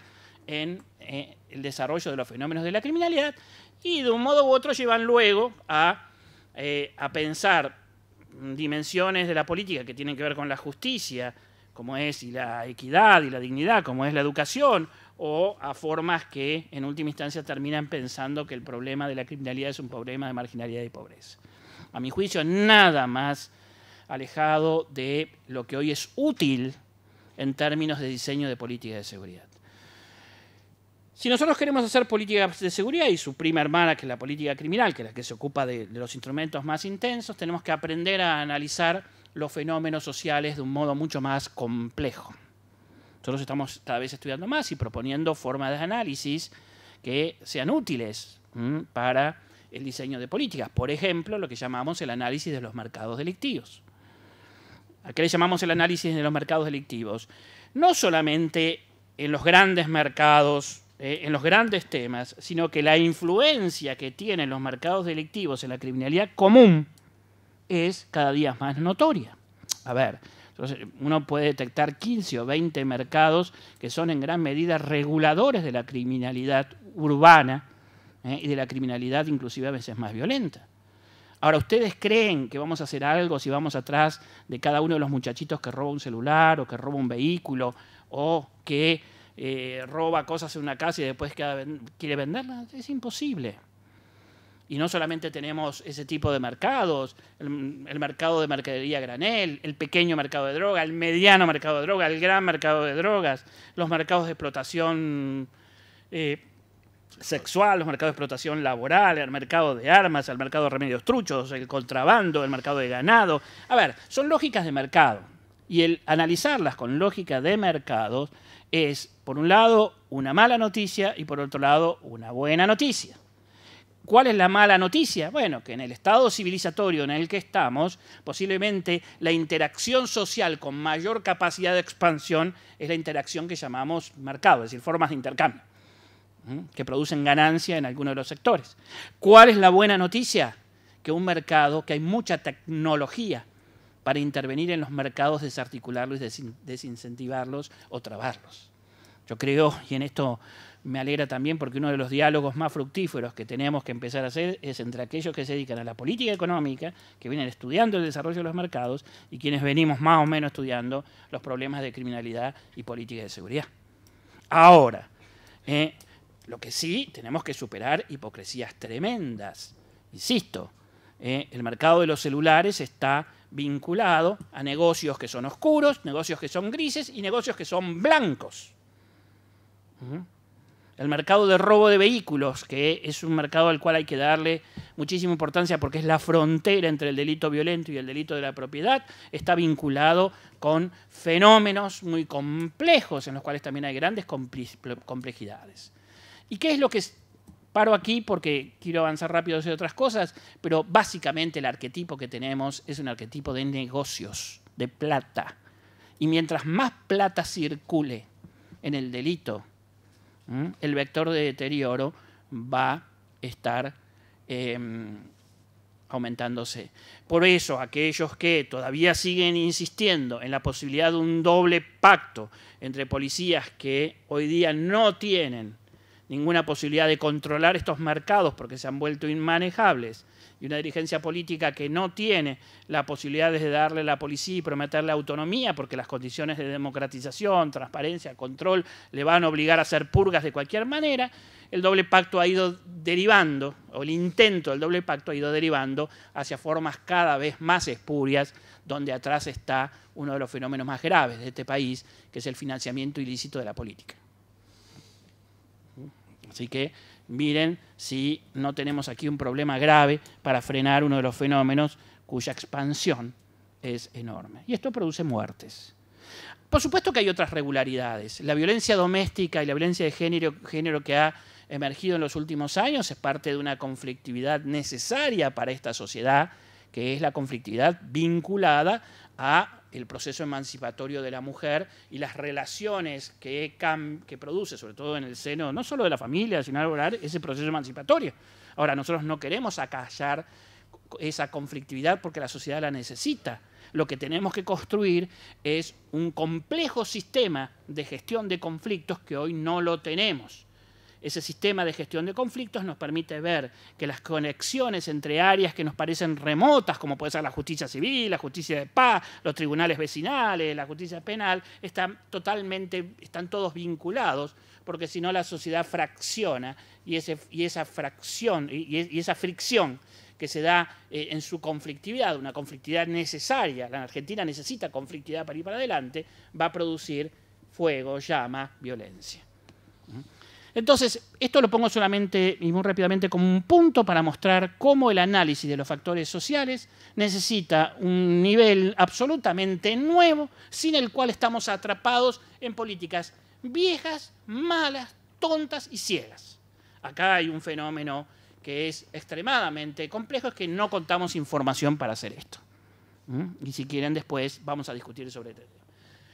en el desarrollo de los fenómenos de la criminalidad y, de un modo u otro, llevan luego a pensar dimensiones de la política que tienen que ver con la justicia, como es y la equidad y la dignidad, como es la educación, o a formas que en última instancia terminan pensando que el problema de la criminalidad es un problema de marginalidad y pobreza. A mi juicio, nada más alejado de lo que hoy es útil en términos de diseño de política de seguridad. Si nosotros queremos hacer política de seguridad y su prima hermana, que es la política criminal, que es la que se ocupa de los instrumentos más intensos, tenemos que aprender a analizar los fenómenos sociales de un modo mucho más complejo. Nosotros estamos cada vez estudiando más y proponiendo formas de análisis que sean útiles para el diseño de políticas. Por ejemplo, lo que llamamos el análisis de los mercados delictivos. ¿A qué le llamamos el análisis de los mercados delictivos? No solamente en los grandes mercados, en los grandes temas, sino que la influencia que tienen los mercados delictivos en la criminalidad común es cada día más notoria. A ver, entonces uno puede detectar 15 o 20 mercados que son en gran medida reguladores de la criminalidad urbana y de la criminalidad inclusive a veces más violenta. Ahora, ¿ustedes creen que vamos a hacer algo si vamos atrás de cada uno de los muchachitos que roba un celular o que roba un vehículo o que roba cosas en una casa y después quiere venderlas? Es imposible. Y no solamente tenemos ese tipo de mercados, el mercado de mercadería a granel, el pequeño mercado de droga, el mediano mercado de droga, el gran mercado de drogas, los mercados de explotación sexual, los mercados de explotación laboral, el mercado de armas, el mercado de remedios truchos, el contrabando, el mercado de ganado. A ver, son lógicas de mercado. Y el analizarlas con lógica de mercado es, por un lado, una mala noticia y, por otro lado, una buena noticia. ¿Cuál es la mala noticia? Bueno, que en el estado civilizatorio en el que estamos, posiblemente la interacción social con mayor capacidad de expansión es la interacción que llamamos mercado, es decir, formas de intercambio, que producen ganancia en algunos de los sectores. ¿Cuál es la buena noticia? Que un mercado, que hay mucha tecnología para intervenir en los mercados, desarticularlos y desincentivarlos o trabarlos. Yo creo, y en esto me alegra también, porque uno de los diálogos más fructíferos que tenemos que empezar a hacer es entre aquellos que se dedican a la política económica, que vienen estudiando el desarrollo de los mercados, y quienes venimos más o menos estudiando los problemas de criminalidad y política de seguridad. Ahora, lo que sí, tenemos que superar hipocresías tremendas. Insisto, el mercado de los celulares está vinculado a negocios que son oscuros, negocios que son grises y negocios que son blancos. El mercado de robo de vehículos, que es un mercado al cual hay que darle muchísima importancia porque es la frontera entre el delito violento y el delito de la propiedad, está vinculado con fenómenos muy complejos en los cuales también hay grandes complejidades. ¿Y qué es lo que paro aquí? Porque quiero avanzar rápido hacia otras cosas, pero básicamente el arquetipo que tenemos es un arquetipo de negocios, de plata. Y mientras más plata circule en el delito, el vector de deterioro va a estar aumentándose. Por eso, aquellos que todavía siguen insistiendo en la posibilidad de un doble pacto entre policías que hoy día no tienen ninguna posibilidad de controlar estos mercados porque se han vuelto inmanejables, y una dirigencia política que no tiene la posibilidad de darle a la policía y prometerle autonomía porque las condiciones de democratización, transparencia, control le van a obligar a hacer purgas de cualquier manera, el doble pacto ha ido derivando, o el intento del doble pacto ha ido derivando hacia formas cada vez más espurias, donde atrás está uno de los fenómenos más graves de este país, que es el financiamiento ilícito de la política. Así que miren si no tenemos aquí un problema grave para frenar uno de los fenómenos cuya expansión es enorme. Y esto produce muertes. Por supuesto que hay otras regularidades. La violencia doméstica y la violencia de género que ha emergido en los últimos años es parte de una conflictividad necesaria para esta sociedad, que es la conflictividad vinculada a el proceso emancipatorio de la mujer y las relaciones que produce, sobre todo en el seno, no solo de la familia, sino del hogar, ese proceso emancipatorio. Ahora, nosotros no queremos acallar esa conflictividad porque la sociedad la necesita. Lo que tenemos que construir es un complejo sistema de gestión de conflictos que hoy no lo tenemos. Ese sistema de gestión de conflictos nos permite ver que las conexiones entre áreas que nos parecen remotas, como puede ser la justicia civil, la justicia de paz, los tribunales vecinales, la justicia penal, están todos vinculados, porque si no la sociedad fracciona y esa fricción que se da en su conflictividad, una conflictividad necesaria, la Argentina necesita conflictividad para ir para adelante, va a producir fuego, llama, violencia. Entonces, esto lo pongo solamente y muy rápidamente como un punto para mostrar cómo el análisis de los factores sociales necesita un nivel absolutamente nuevo, sin el cual estamos atrapados en políticas viejas, malas, tontas y ciegas. Acá hay un fenómeno que es extremadamente complejo, es que no contamos información para hacer esto. Y si quieren después vamos a discutir sobre esto.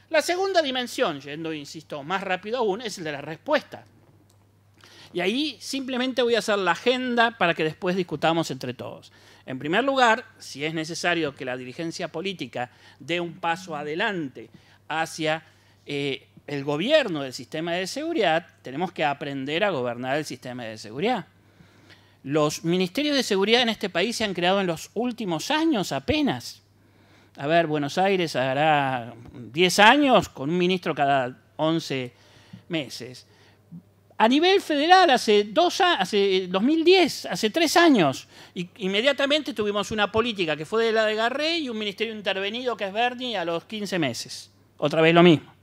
La segunda dimensión, yendo, insisto, más rápido aún, es el de la respuesta. Y ahí simplemente voy a hacer la agenda para que después discutamos entre todos. En primer lugar, si es necesario que la dirigencia política dé un paso adelante hacia el gobierno del sistema de seguridad, tenemos que aprender a gobernar el sistema de seguridad. Los ministerios de seguridad en este país se han creado en los últimos años apenas. A ver, Buenos Aires hará 10 años con un ministro cada 11 meses. A nivel federal, hace 2010, hace 3 años, inmediatamente tuvimos una política que fue de la de Garré y un ministerio intervenido que es Berni a los 15 meses. Otra vez lo mismo.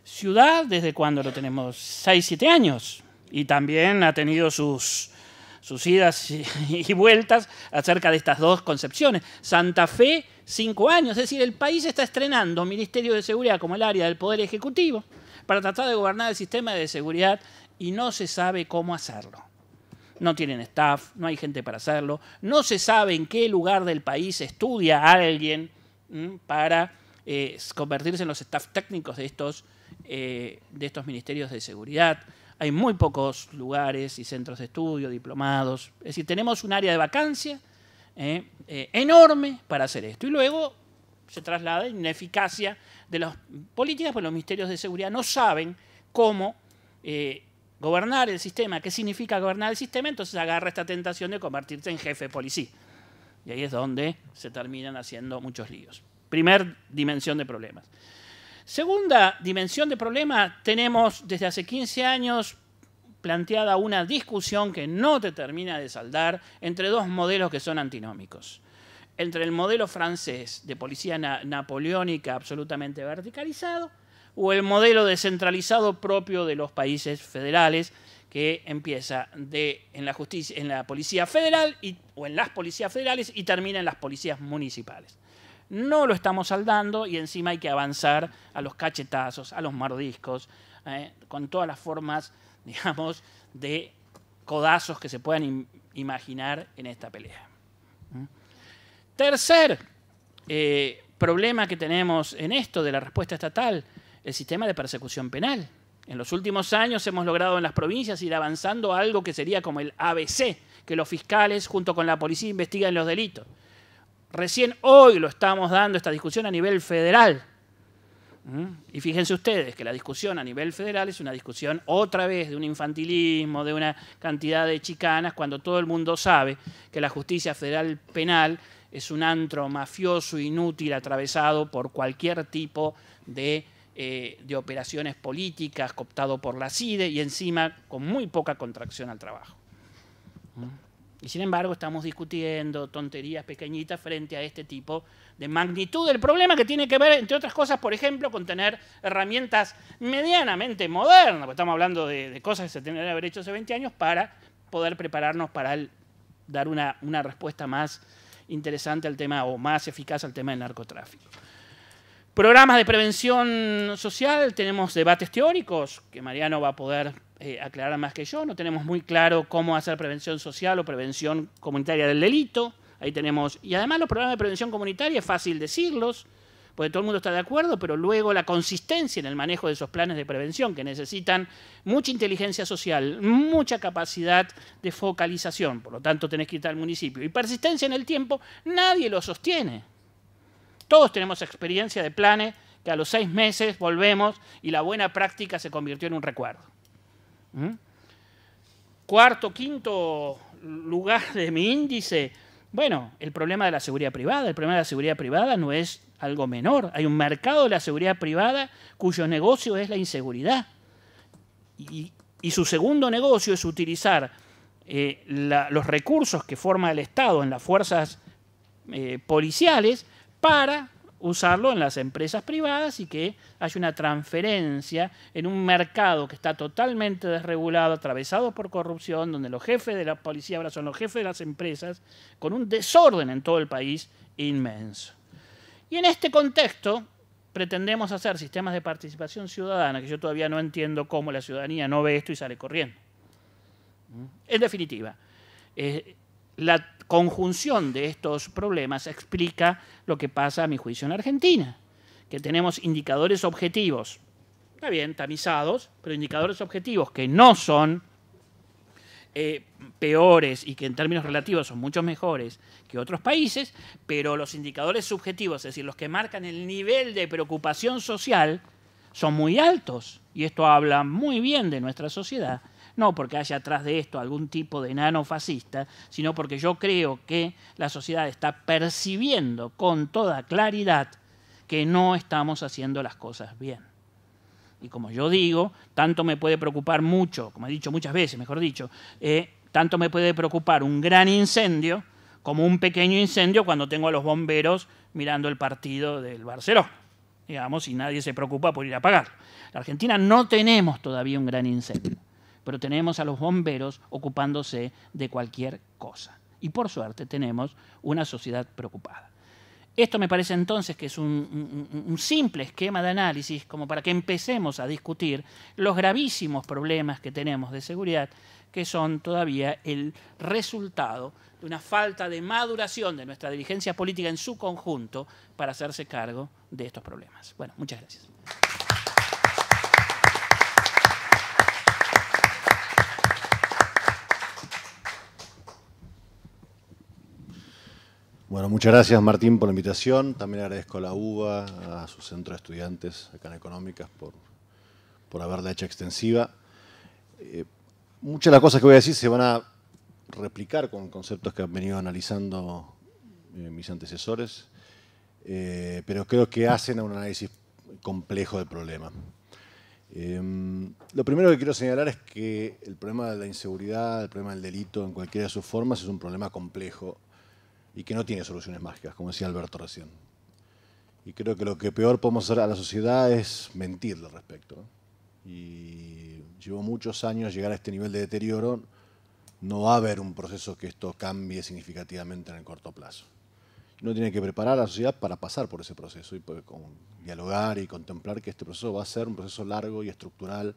Ciudad, ¿desde cuándo lo tenemos? 6, 7 años. Y también ha tenido sus idas y vueltas acerca de estas dos concepciones. Santa Fe, 5 años. Es decir, el país está estrenando Ministerio de Seguridad como el área del Poder Ejecutivo para tratar de gobernar el sistema de seguridad y no se sabe cómo hacerlo. No tienen staff, no hay gente para hacerlo, no se sabe en qué lugar del país estudia a alguien para convertirse en los staff técnicos de estos ministerios de seguridad. Hay muy pocos lugares y centros de estudio, diplomados. Es decir, tenemos un área de vacancia enorme para hacer esto. Y luego se traslada en ineficacia de las políticas, porque los ministerios de seguridad no saben cómo gobernar el sistema. ¿Qué significa gobernar el sistema? Entonces agarra esta tentación de convertirse en jefe de policía. Y ahí es donde se terminan haciendo muchos líos. Primer dimensión de problemas. Segunda dimensión de problema, tenemos desde hace 15 años planteada una discusión que no te termina de saldar entre dos modelos que son antinómicos. Entre el modelo francés de policía napoleónica absolutamente verticalizado o el modelo descentralizado propio de los países federales que empieza en la policía federal o en las policías federales y termina en las policías municipales. No lo estamos saldando y encima hay que avanzar a los cachetazos, a los mordiscos, con todas las formas, digamos, de codazos que se puedan imaginar en esta pelea. Tercer problema que tenemos en esto de la respuesta estatal, el sistema de persecución penal. En los últimos años hemos logrado en las provincias ir avanzando a algo que sería como el ABC, que los fiscales junto con la policía investigan los delitos. Recién hoy lo estamos dando esta discusión a nivel federal. Y fíjense ustedes que la discusión a nivel federal es una discusión otra vez de un infantilismo, de una cantidad de chicanas, cuando todo el mundo sabe que la justicia federal penal es un antro mafioso inútil atravesado por cualquier tipo de operaciones políticas, cooptado por la CIDE y encima con muy poca contracción al trabajo. Y sin embargo estamos discutiendo tonterías pequeñitas frente a este tipo de magnitud del problema que tiene que ver, entre otras cosas, por ejemplo, con tener herramientas medianamente modernas, porque estamos hablando de cosas que se tendrían que haber hecho hace 20 años para poder prepararnos para dar una respuesta más interesante al tema o más eficaz al tema del narcotráfico. Programas de prevención social, tenemos debates teóricos que Mariano va a poder aclarar más que yo. No tenemos muy claro cómo hacer prevención social o prevención comunitaria del delito. Ahí tenemos, y además los programas de prevención comunitaria es fácil decirlos, porque todo el mundo está de acuerdo, pero luego la consistencia en el manejo de esos planes de prevención que necesitan mucha inteligencia social, mucha capacidad de focalización, por lo tanto tenés que ir al municipio, y persistencia en el tiempo, nadie lo sostiene. Todos tenemos experiencia de planes que a los 6 meses volvemos y la buena práctica se convirtió en un recuerdo. Cuarto, quinto lugar de mi índice, bueno, el problema de la seguridad privada. El problema de la seguridad privada no es algo menor. Hay un mercado de la seguridad privada cuyo negocio es la inseguridad. Y su segundo negocio es utilizar los recursos que forma el Estado en las fuerzas policiales para usarlo en las empresas privadas y que haya una transferencia en un mercado que está totalmente desregulado, atravesado por corrupción, donde los jefes de la policía ahora son los jefes de las empresas, con un desorden en todo el país inmenso. Y en este contexto pretendemos hacer sistemas de participación ciudadana, que yo todavía no entiendo cómo la ciudadanía no ve esto y sale corriendo. En definitiva, la conjunción de estos problemas explica lo que pasa, a mi juicio, en Argentina, que tenemos indicadores objetivos, está bien, tamizados, pero indicadores objetivos que no son peores y que en términos relativos son mucho mejores que otros países, pero los indicadores subjetivos, es decir, los que marcan el nivel de preocupación social, son muy altos. Y esto habla muy bien de nuestra sociedad, no porque haya atrás de esto algún tipo de enano fascista, sino porque yo creo que la sociedad está percibiendo con toda claridad que no estamos haciendo las cosas bien. Y como yo digo, tanto me puede preocupar mucho, como he dicho muchas veces, mejor dicho, tanto me puede preocupar un gran incendio como un pequeño incendio cuando tengo a los bomberos mirando el partido del Barcelona, digamos, y nadie se preocupa por ir a apagarlo. En Argentina no tenemos todavía un gran incendio, pero tenemos a los bomberos ocupándose de cualquier cosa. Y por suerte tenemos una sociedad preocupada. Esto me parece entonces que es un simple esquema de análisis como para que empecemos a discutir los gravísimos problemas que tenemos de seguridad, que son todavía el resultado de una falta de maduración de nuestra dirigencia política en su conjunto para hacerse cargo de estos problemas. Bueno, muchas gracias. Bueno, muchas gracias Martín por la invitación. También agradezco a la UBA, a su centro de estudiantes acá en Económicas por haberla hecho extensiva. Muchas de las cosas que voy a decir se van a replicar con conceptos que han venido analizando mis antecesores, pero creo que hacen un análisis complejo del problema. Lo primero que quiero señalar es que el problema de la inseguridad, el problema del delito en cualquiera de sus formas es un problema complejo y que no tiene soluciones mágicas, como decía Alberto recién. Y creo que lo que peor podemos hacer a la sociedad es mentirle al respecto, ¿no? Y llevó muchos años llegar a este nivel de deterioro. No va a haber un proceso que esto cambie significativamente en el corto plazo. Uno tiene que preparar a la sociedad para pasar por ese proceso y dialogar y contemplar que este proceso va a ser un proceso largo y estructural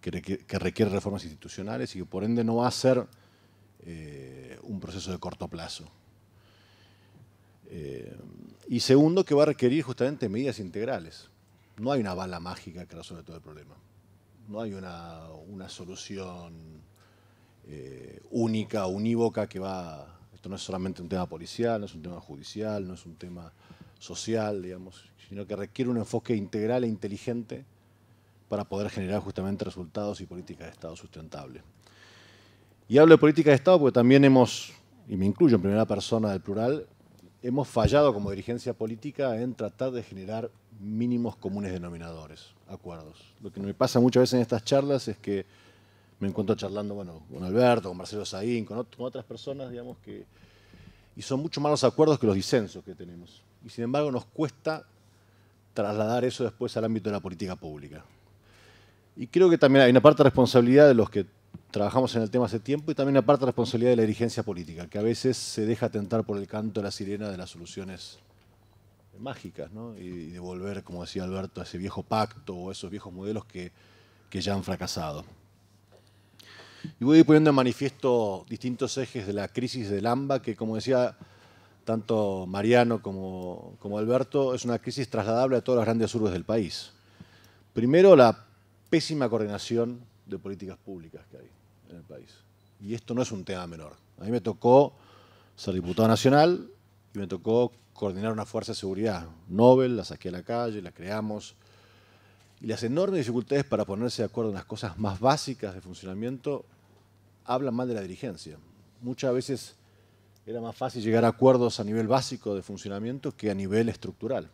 que requiere reformas institucionales y que por ende no va a ser un proceso de corto plazo. Y segundo, que va a requerir justamente medidas integrales. No hay una bala mágica que resuelva todo el problema. No hay una solución única, unívoca que va... Esto no es solamente un tema policial, no es un tema judicial, no es un tema social, digamos, sino que requiere un enfoque integral e inteligente para poder generar justamente resultados y políticas de Estado sustentables. Y hablo de política de Estado porque también hemos, y me incluyo en primera persona del plural, hemos fallado como dirigencia política en tratar de generar mínimos comunes denominadores, acuerdos. Lo que me pasa muchas veces en estas charlas es que me encuentro charlando, bueno, con Alberto, con Marcelo Saín, con otras personas, digamos, y son mucho más los acuerdos que los disensos que tenemos. Y sin embargo nos cuesta trasladar eso después al ámbito de la política pública. Y creo que también hay una parte de responsabilidad de los que trabajamos en el tema hace tiempo y también una parte de responsabilidad de la dirigencia política, que a veces se deja tentar por el canto de la sirena de las soluciones mágicas, ¿no? Y de volver, como decía Alberto, a ese viejo pacto o a esos viejos modelos que ya han fracasado. Y voy a ir poniendo en manifiesto distintos ejes de la crisis del AMBA, que como decía tanto Mariano como Alberto, es una crisis trasladable a todas las grandes urbes del país. Primero, la pésima coordinación de políticas públicas que hay en el país. Y esto no es un tema menor. A mí me tocó ser diputado nacional y me tocó coordinar una fuerza de seguridad. Nobel, la saqué a la calle, la creamos. Y las enormes dificultades para ponerse de acuerdo en las cosas más básicas de funcionamiento hablan mal de la dirigencia. Muchas veces era más fácil llegar a acuerdos a nivel básico de funcionamiento que a nivel estructural.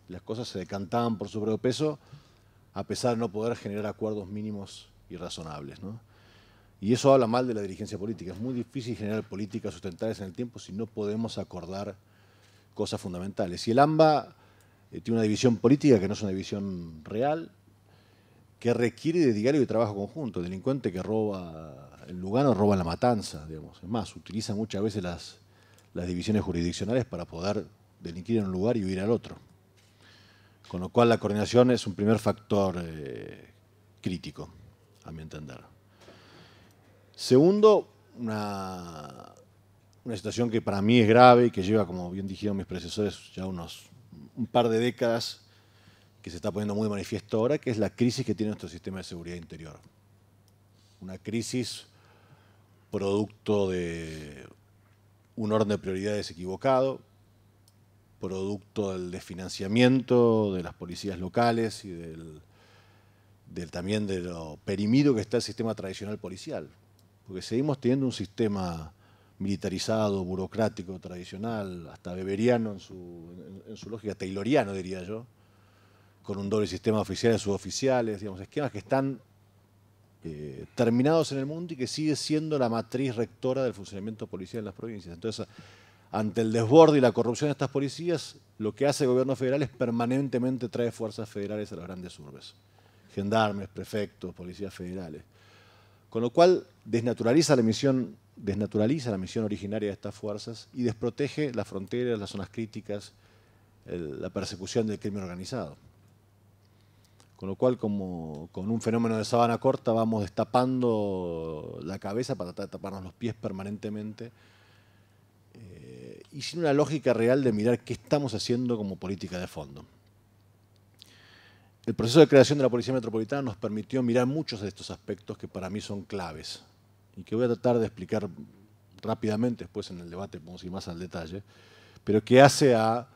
Las cosas se decantaban por su propio peso a pesar de no poder generar acuerdos mínimos y razonables, ¿no? Y eso habla mal de la dirigencia política. Es muy difícil generar políticas sustentables en el tiempo si no podemos acordar cosas fundamentales. Y el AMBA tiene una división política que no es una división real, que requiere de diario y trabajo conjunto. El delincuente que roba en Lugano roba en La Matanza, digamos. Es más, utiliza muchas veces las divisiones jurisdiccionales para poder delinquir en un lugar y huir al otro. Con lo cual la coordinación es un primer factor crítico, a mi entender. Segundo, una situación que para mí es grave y que lleva, como bien dijeron mis predecesores, ya un par de décadas, que se está poniendo muy de manifiesto ahora, que es la crisis que tiene nuestro sistema de seguridad interior. Una crisis producto de un orden de prioridades equivocado, producto del desfinanciamiento de las policías locales y también de lo perimido que está el sistema tradicional policial. Porque seguimos teniendo un sistema militarizado, burocrático, tradicional, hasta weberiano en su lógica, tayloriano diría yo, con un doble sistema de oficiales y suboficiales, digamos, esquemas que están terminados en el mundo y que sigue siendo la matriz rectora del funcionamiento policial en las provincias. Entonces, ante el desborde y la corrupción de estas policías, lo que hace el gobierno federal es permanentemente traer fuerzas federales a las grandes urbes. Gendarmes, prefectos, policías federales. Con lo cual desnaturaliza la misión originaria de estas fuerzas y desprotege las fronteras, las zonas críticas, la persecución del crimen organizado. Con lo cual, como con un fenómeno de sábana corta, vamos destapando la cabeza para tratar de taparnos los pies permanentemente y sin una lógica real de mirar qué estamos haciendo como política de fondo. El proceso de creación de la Policía Metropolitana nos permitió mirar muchos de estos aspectos que para mí son claves y que voy a tratar de explicar rápidamente, después en el debate podemos ir más al detalle, pero que hace a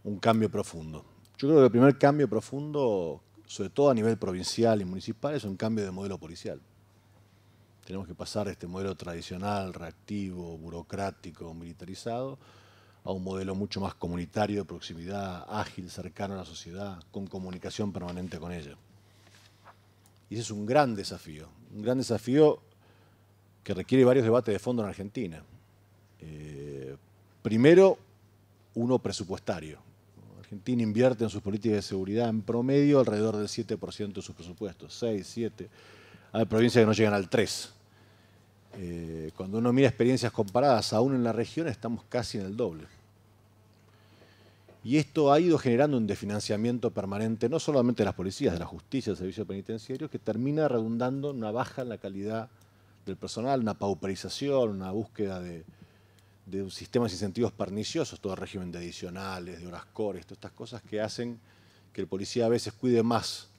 un cambio profundo. Yo creo que el primer cambio profundo, sobre todo a nivel provincial y municipal, es un cambio de modelo policial. Tenemos que pasar de este modelo tradicional, reactivo, burocrático, militarizado, a un modelo mucho más comunitario, de proximidad, ágil, cercano a la sociedad, con comunicación permanente con ella. Y ese es un gran desafío que requiere varios debates de fondo en Argentina. Primero, uno presupuestario. Argentina invierte en sus políticas de seguridad en promedio alrededor del 7% de sus presupuestos, 6, 7. Hay provincias que no llegan al 3%. Cuando uno mira experiencias comparadas, aún en la región, estamos casi en el doble. Y esto ha ido generando un desfinanciamiento permanente, no solamente de las policías, de la justicia, del servicio penitenciario, que termina redundando en una baja en la calidad del personal, una pauperización, una búsqueda de sistemas incentivos perniciosos, todo el régimen de adicionales, de horas core, todas estas cosas que hacen que el policía a veces cuide más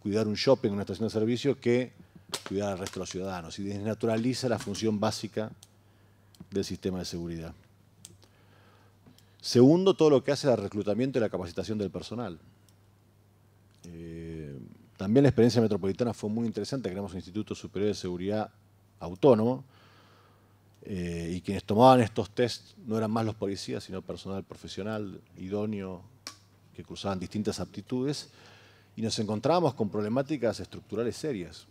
cuidar un shopping, una estación de servicio, que cuidar al resto de los ciudadanos, y desnaturaliza la función básica del sistema de seguridad. Segundo, todo lo que hace al reclutamiento y la capacitación del personal. También la experiencia metropolitana fue muy interesante. Creamos un Instituto Superior de Seguridad autónomo y quienes tomaban estos tests no eran más los policías, sino personal profesional, idóneo, que cursaban distintas aptitudes, y nos encontrábamos con problemáticas estructurales serias,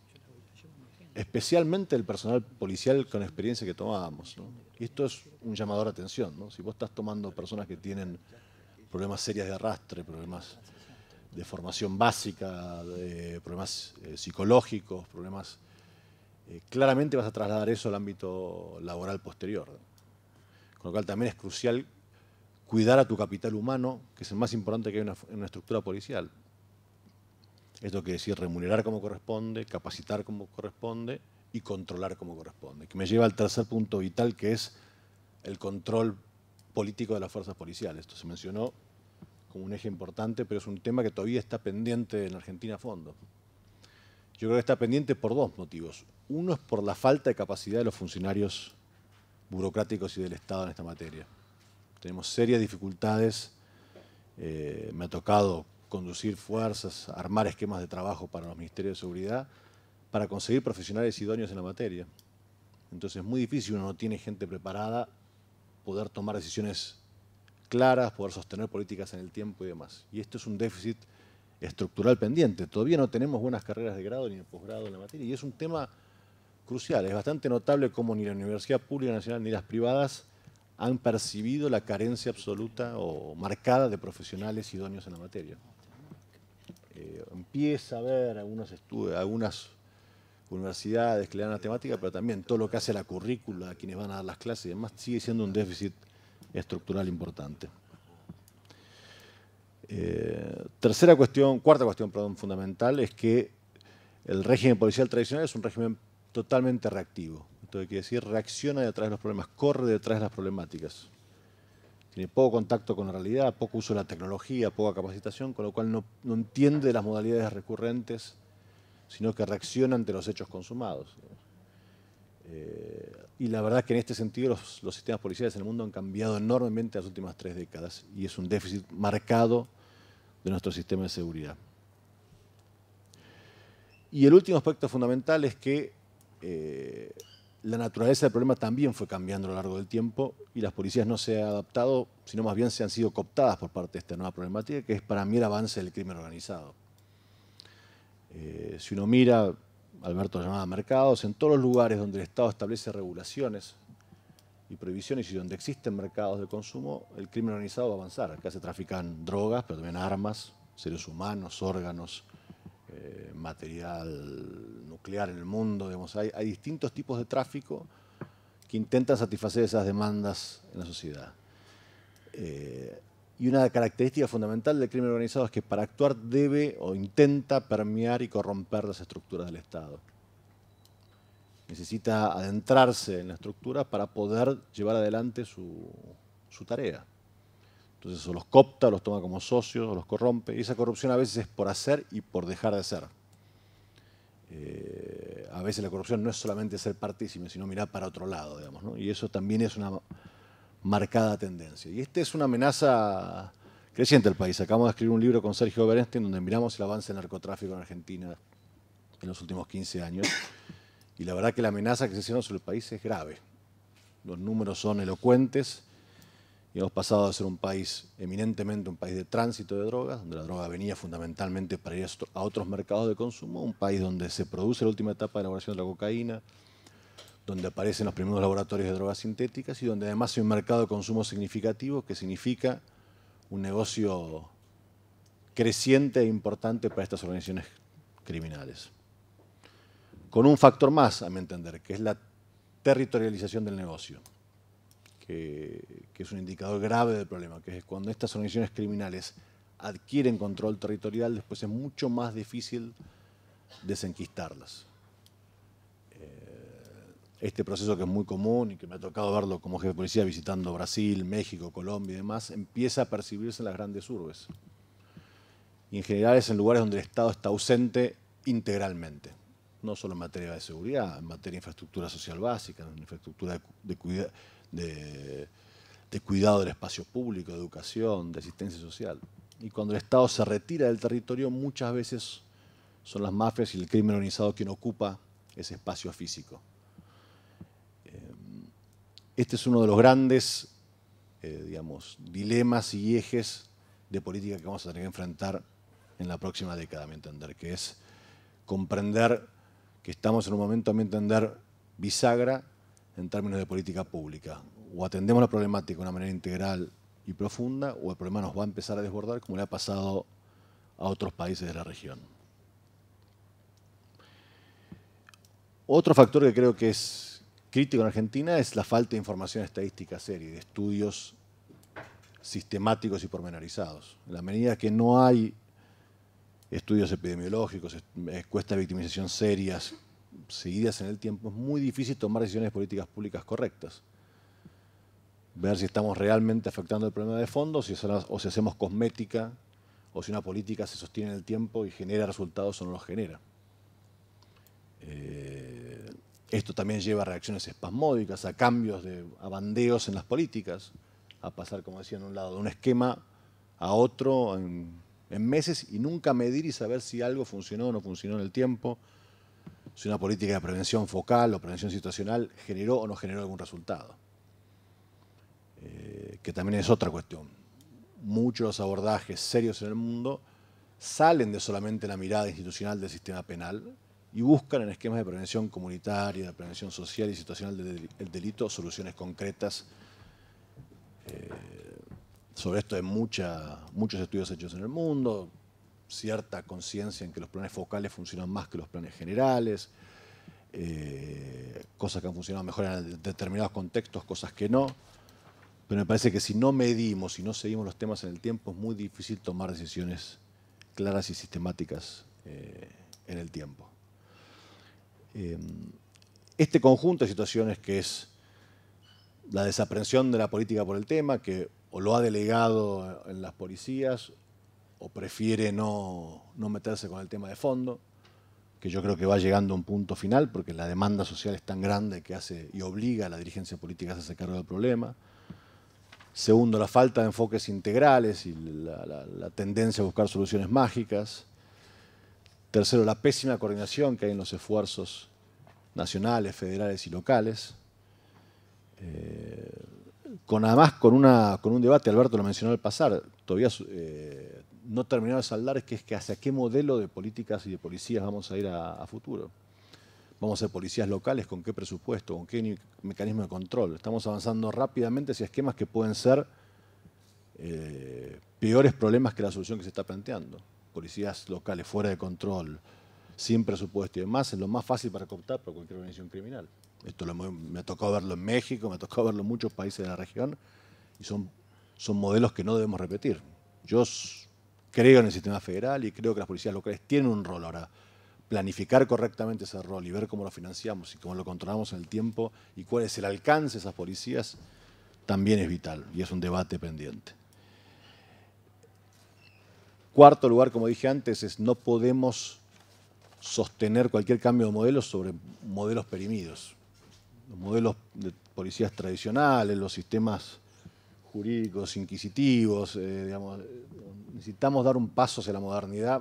especialmente el personal policial con experiencia que tomábamos, ¿no? Y esto es un llamador de atención, ¿no? Si vos estás tomando personas que tienen problemas serios de arrastre, problemas de formación básica, problemas psicológicos, problemas... claramente vas a trasladar eso al ámbito laboral posterior, ¿no? Con lo cual también es crucial cuidar a tu capital humano, que es el más importante que hay en una estructura policial. Esto quiere decir remunerar como corresponde, capacitar como corresponde y controlar como corresponde. Que me lleva al tercer punto vital, que es el control político de las fuerzas policiales. Esto se mencionó como un eje importante, pero es un tema que todavía está pendiente en Argentina a fondo. Yo creo que está pendiente por dos motivos. Uno es por la falta de capacidad de los funcionarios burocráticos y del Estado en esta materia. Tenemos serias dificultades. Me ha tocado conducir fuerzas, armar esquemas de trabajo para los ministerios de seguridad, para conseguir profesionales idóneos en la materia. Entonces es muy difícil, uno no tiene gente preparada, poder tomar decisiones claras, poder sostener políticas en el tiempo y demás. Y esto es un déficit estructural pendiente. Todavía no tenemos buenas carreras de grado ni de posgrado en la materia, y es un tema crucial. Es bastante notable cómo ni la Universidad Pública Nacional ni las privadas han percibido la carencia absoluta o marcada de profesionales idóneos en la materia. Empieza a haber algunas universidades que le dan la temática, pero también todo lo que hace la currícula, quienes van a dar las clases y demás, sigue siendo un déficit estructural importante. Cuarta cuestión, fundamental, es que el régimen policial tradicional es un régimen totalmente reactivo. Esto quiere decir, reacciona detrás de los problemas, corre detrás de las problemáticas. Tiene poco contacto con la realidad, poco uso de la tecnología, poca capacitación, con lo cual no entiende las modalidades recurrentes, sino que reacciona ante los hechos consumados. Y la verdad que en este sentido los sistemas policiales en el mundo han cambiado enormemente en las últimas 3 décadas, y es un déficit marcado de nuestro sistema de seguridad. Y el último aspecto fundamental es que la naturaleza del problema también fue cambiando a lo largo del tiempo y las policías no se han adaptado, sino más bien se han sido cooptadas por parte de esta nueva problemática, que es para mí el avance del crimen organizado. Si uno mira, Alberto lo llamaba mercados, en todos los lugares donde el Estado establece regulaciones y prohibiciones y donde existen mercados de consumo, el crimen organizado va a avanzar. Acá se trafican drogas, pero también armas, seres humanos, órganos, material nuclear en el mundo. Digamos, hay distintos tipos de tráfico que intentan satisfacer esas demandas en la sociedad. Y una característica fundamental del crimen organizado es que para actuar debe o intenta permear y corromper las estructuras del Estado. Necesita adentrarse en la estructura para poder llevar adelante su tarea. Entonces o los coopta, los toma como socios, o los corrompe. Y esa corrupción a veces es por hacer y por dejar de ser. A veces la corrupción no es solamente ser partícipe, sino mirar para otro lado, digamos, ¿no? Y eso también es una marcada tendencia. Y esta es una amenaza creciente al país. Acabamos de escribir un libro con Sergio Berenstein donde miramos el avance del narcotráfico en Argentina en los últimos 15 años. Y la verdad que la amenaza que se cierne sobre el país es grave. Los números son elocuentes y hemos pasado a ser un país eminentemente un país de tránsito de drogas, donde la droga venía fundamentalmente para ir a otros mercados de consumo, un país donde se produce la última etapa de elaboración de la cocaína, donde aparecen los primeros laboratorios de drogas sintéticas y donde además hay un mercado de consumo significativo que significa un negocio creciente e importante para estas organizaciones criminales. Con un factor más, a mi entender, que es la territorialización del negocio, que es un indicador grave del problema, que es cuando estas organizaciones criminales adquieren control territorial, después es mucho más difícil desenquistarlas. Este proceso que es muy común y que me ha tocado verlo como jefe de policía visitando Brasil, México, Colombia y demás, empieza a percibirse en las grandes urbes. Y en general es en lugares donde el Estado está ausente integralmente. No solo en materia de seguridad, en materia de infraestructura social básica, en infraestructura de cuidado del espacio público, de educación, de asistencia social. Y cuando el Estado se retira del territorio, muchas veces son las mafias y el crimen organizado quien ocupa ese espacio físico. Este es uno de los grandes digamos, dilemas y ejes de política que vamos a tener que enfrentar en la próxima década, a mi entender, que es comprender que estamos en un momento, a mi entender, bisagra en términos de política pública. O atendemos la problemática de una manera integral y profunda, o el problema nos va a empezar a desbordar como le ha pasado a otros países de la región. Otro factor que creo que es crítico en Argentina es la falta de información estadística seria, de estudios sistemáticos y pormenorizados. En la medida que no hay estudios epidemiológicos, encuestas de victimización serias, seguidas en el tiempo, es muy difícil tomar decisiones de políticas públicas correctas. Ver si estamos realmente afectando el problema de fondo o si hacemos cosmética o si una política se sostiene en el tiempo y genera resultados o no los genera. Esto también lleva a reacciones espasmódicas, a cambios, a bandeos en las políticas, a pasar, como decía, en un lado de un esquema a otro en meses y nunca medir y saber si algo funcionó o no funcionó en el tiempo, si una política de prevención focal o prevención situacional generó o no generó algún resultado. Que también es otra cuestión. Muchos de los abordajes serios en el mundo salen de solamente la mirada institucional del sistema penal y buscan en esquemas de prevención comunitaria, de prevención social y situacional del delito soluciones concretas. Sobre esto hay muchos estudios hechos en el mundo, cierta conciencia en que los planes focales funcionan más que los planes generales, cosas que han funcionado mejor en determinados contextos, cosas que no. Pero me parece que si no medimos, si no seguimos los temas en el tiempo, es muy difícil tomar decisiones claras y sistemáticas en el tiempo. Este conjunto de situaciones que es la desaprensión de la política por el tema, que o lo ha delegado en las policías o prefiere no meterse con el tema de fondo, que yo creo que va llegando a un punto final porque la demanda social es tan grande que hace y obliga a la dirigencia política a hacerse cargo del problema. Segundo, la falta de enfoques integrales y la tendencia a buscar soluciones mágicas. Tercero, la pésima coordinación que hay en los esfuerzos nacionales, federales y locales. Además con un debate, Alberto lo mencionó al pasar, todavía no terminado de saldar, que es que hacia qué modelo de políticas y de policías vamos a ir a futuro. Vamos a ser policías locales, con qué presupuesto, con qué mecanismo de control. Estamos avanzando rápidamente hacia esquemas que pueden ser peores problemas que la solución que se está planteando. Policías locales fuera de control, sin presupuesto y demás, es lo más fácil para cooptar por cualquier organización criminal. Esto me ha tocado verlo en México, me ha tocado verlo en muchos países de la región, y son modelos que no debemos repetir. Yo creo en el sistema federal y creo que las policías locales tienen un rol ahora. Planificar correctamente ese rol y ver cómo lo financiamos y cómo lo controlamos en el tiempo y cuál es el alcance de esas policías también es vital y es un debate pendiente. Cuarto lugar, como dije antes, es no podemos sostener cualquier cambio de modelo sobre modelos perimidos. Los modelos de policías tradicionales, los sistemas jurídicos inquisitivos, digamos, necesitamos dar un paso hacia la modernidad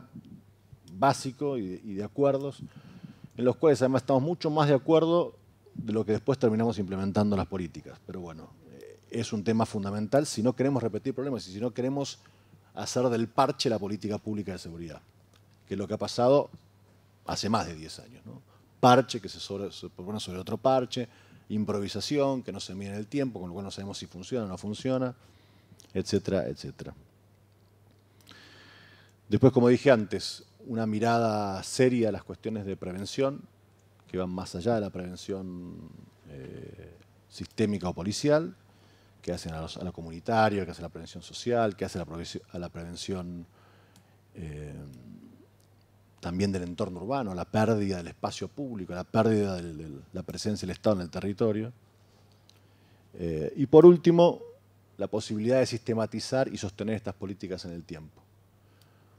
básico y de acuerdos, en los cuales además estamos mucho más de acuerdo de lo que después terminamos implementando las políticas. Pero bueno, es un tema fundamental si no queremos repetir problemas y si no queremos hacer del parche la política pública de seguridad, que es lo que ha pasado hace más de 10 años, ¿no? Parche que se propone sobre otro parche, improvisación que no se mide en el tiempo, con lo cual no sabemos si funciona o no funciona, etcétera, etcétera. Después, como dije antes, una mirada seria a las cuestiones de prevención, que van más allá de la prevención sistémica o policial, que hacen a la comunitaria, que hacen a la prevención social, que hacen a la prevención también del entorno urbano, la pérdida del espacio público, la pérdida de la presencia del Estado en el territorio. Y por último, la posibilidad de sistematizar y sostener estas políticas en el tiempo.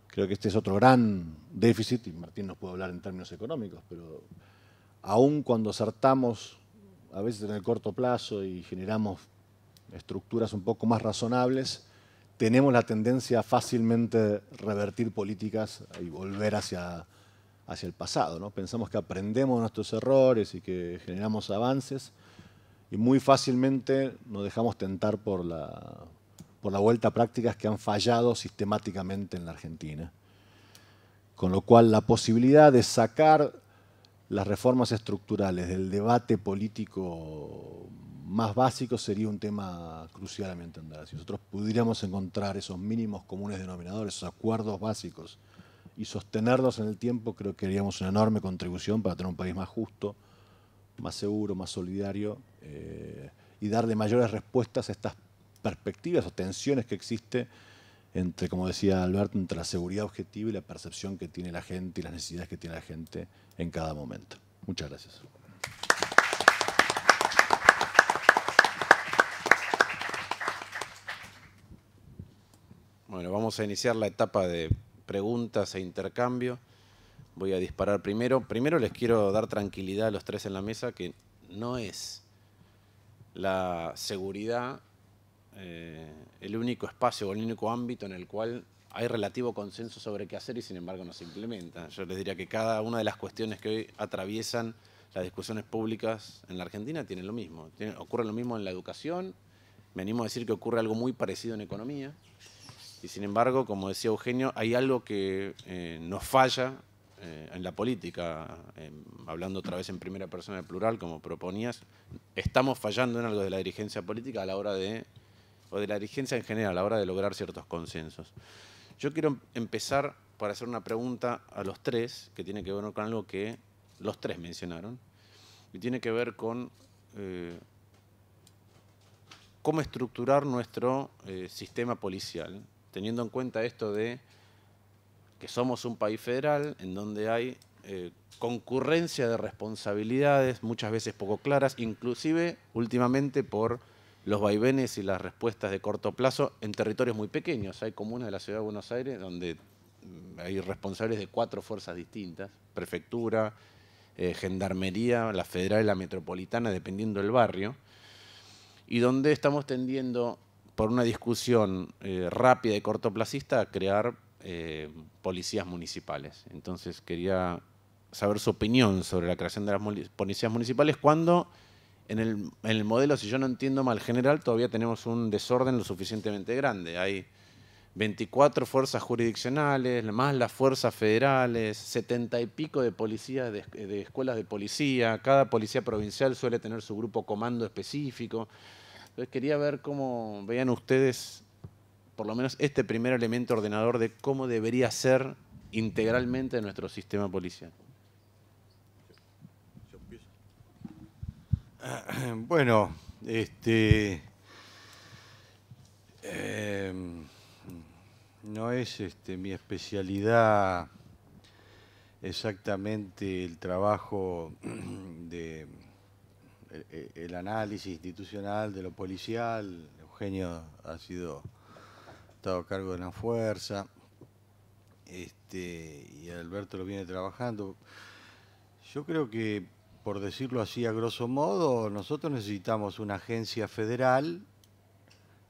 Creo que este es otro gran déficit, y Martín nos puede hablar en términos económicos, pero aun cuando acertamos a veces en el corto plazo y generamos estructuras un poco más razonables, tenemos la tendencia a fácilmente revertir políticas y volver hacia el pasado, ¿no? Pensamos que aprendemos nuestros errores y que generamos avances y muy fácilmente nos dejamos tentar por la vuelta a prácticas que han fallado sistemáticamente en la Argentina. Con lo cual la posibilidad de sacar las reformas estructurales del debate político más básico sería un tema crucial a mi entender. Si nosotros pudiéramos encontrar esos mínimos comunes denominadores, esos acuerdos básicos y sostenerlos en el tiempo, creo que haríamos una enorme contribución para tener un país más justo, más seguro, más solidario y darle mayores respuestas a estas perspectivas o tensiones que existe entre, como decía Alberto, entre la seguridad objetiva y la percepción que tiene la gente y las necesidades que tiene la gente en cada momento. Muchas gracias. Bueno, vamos a iniciar la etapa de preguntas e intercambio. Voy a disparar primero. Primero les quiero dar tranquilidad a los tres en la mesa que no es la seguridad el único espacio o el único ámbito en el cual hay relativo consenso sobre qué hacer y sin embargo no se implementa. Yo les diría que cada una de las cuestiones que hoy atraviesan las discusiones públicas en la Argentina tienen lo mismo. Ocurre lo mismo en la educación, me animo a decir que ocurre algo muy parecido en economía y sin embargo, como decía Eugenio, hay algo que nos falla en la política, hablando otra vez en primera persona de plural, como proponías, estamos fallando en algo de la dirigencia política a la hora o de la dirigencia en general, a la hora de lograr ciertos consensos. Yo quiero empezar por hacer una pregunta a los tres, que tiene que ver con algo que los tres mencionaron, y tiene que ver con cómo estructurar nuestro sistema policial, teniendo en cuenta esto de que somos un país federal en donde hay concurrencia de responsabilidades, muchas veces poco claras, inclusive últimamente por los vaivenes y las respuestas de corto plazo en territorios muy pequeños. Hay comunas de la Ciudad de Buenos Aires donde hay responsables de 4 fuerzas distintas, prefectura, gendarmería, la federal y la metropolitana, dependiendo del barrio, y donde estamos tendiendo, por una discusión rápida y cortoplacista, a crear policías municipales. Entonces quería saber su opinión sobre la creación de las policías municipales cuando en el modelo, si yo no entiendo mal, general, todavía tenemos un desorden lo suficientemente grande. Hay 24 fuerzas jurisdiccionales, más las fuerzas federales, 70 y pico de policías, de escuelas de policía. Cada policía provincial suele tener su grupo comando específico. Entonces quería ver cómo veían ustedes, por lo menos este primer elemento ordenador de cómo debería ser integralmente nuestro sistema policial. Bueno, no es mi especialidad exactamente el trabajo de el análisis institucional de lo policial. Eugenio ha estado a cargo de la fuerza, y Alberto lo viene trabajando. Yo creo que, por decirlo así a grosso modo, nosotros necesitamos una agencia federal,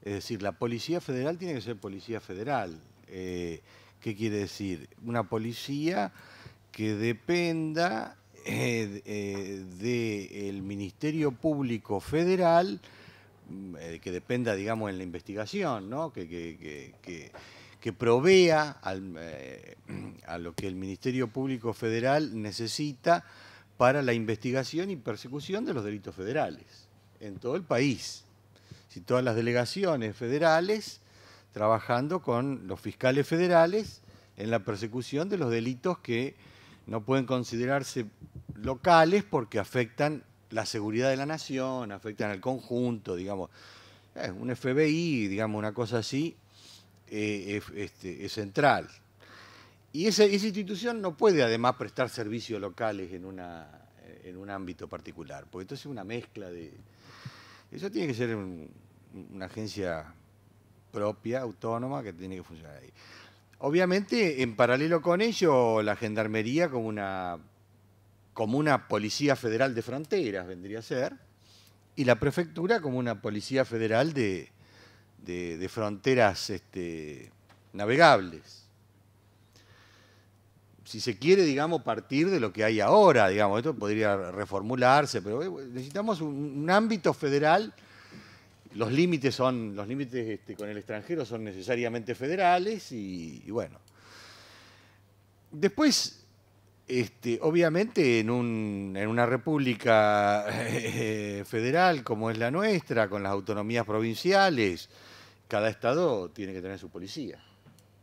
es decir, la Policía Federal tiene que ser Policía Federal. ¿Qué quiere decir? Una policía que dependa del Ministerio Público Federal, que dependa, digamos, en la investigación, ¿no? Que provea a lo que el Ministerio Público Federal necesita para la investigación y persecución de los delitos federales en todo el país. Si todas las delegaciones federales trabajando con los fiscales federales en la persecución de los delitos que no pueden considerarse locales porque afectan la seguridad de la nación, afectan al conjunto, digamos. Un FBI, digamos, una cosa así, es central. Y esa institución no puede además prestar servicios locales en un ámbito particular, porque entonces es una mezcla de... Eso tiene que ser una agencia propia, autónoma, que tiene que funcionar ahí. Obviamente, en paralelo con ello, la Gendarmería como una Policía Federal de Fronteras vendría a ser, y la Prefectura como una Policía Federal de fronteras navegables. Si se quiere, digamos, partir de lo que hay ahora, digamos, esto podría reformularse, pero necesitamos un ámbito federal. Los límites con el extranjero son necesariamente federales y bueno. Después, obviamente, en una república federal como es la nuestra, con las autonomías provinciales, cada estado tiene que tener su policía.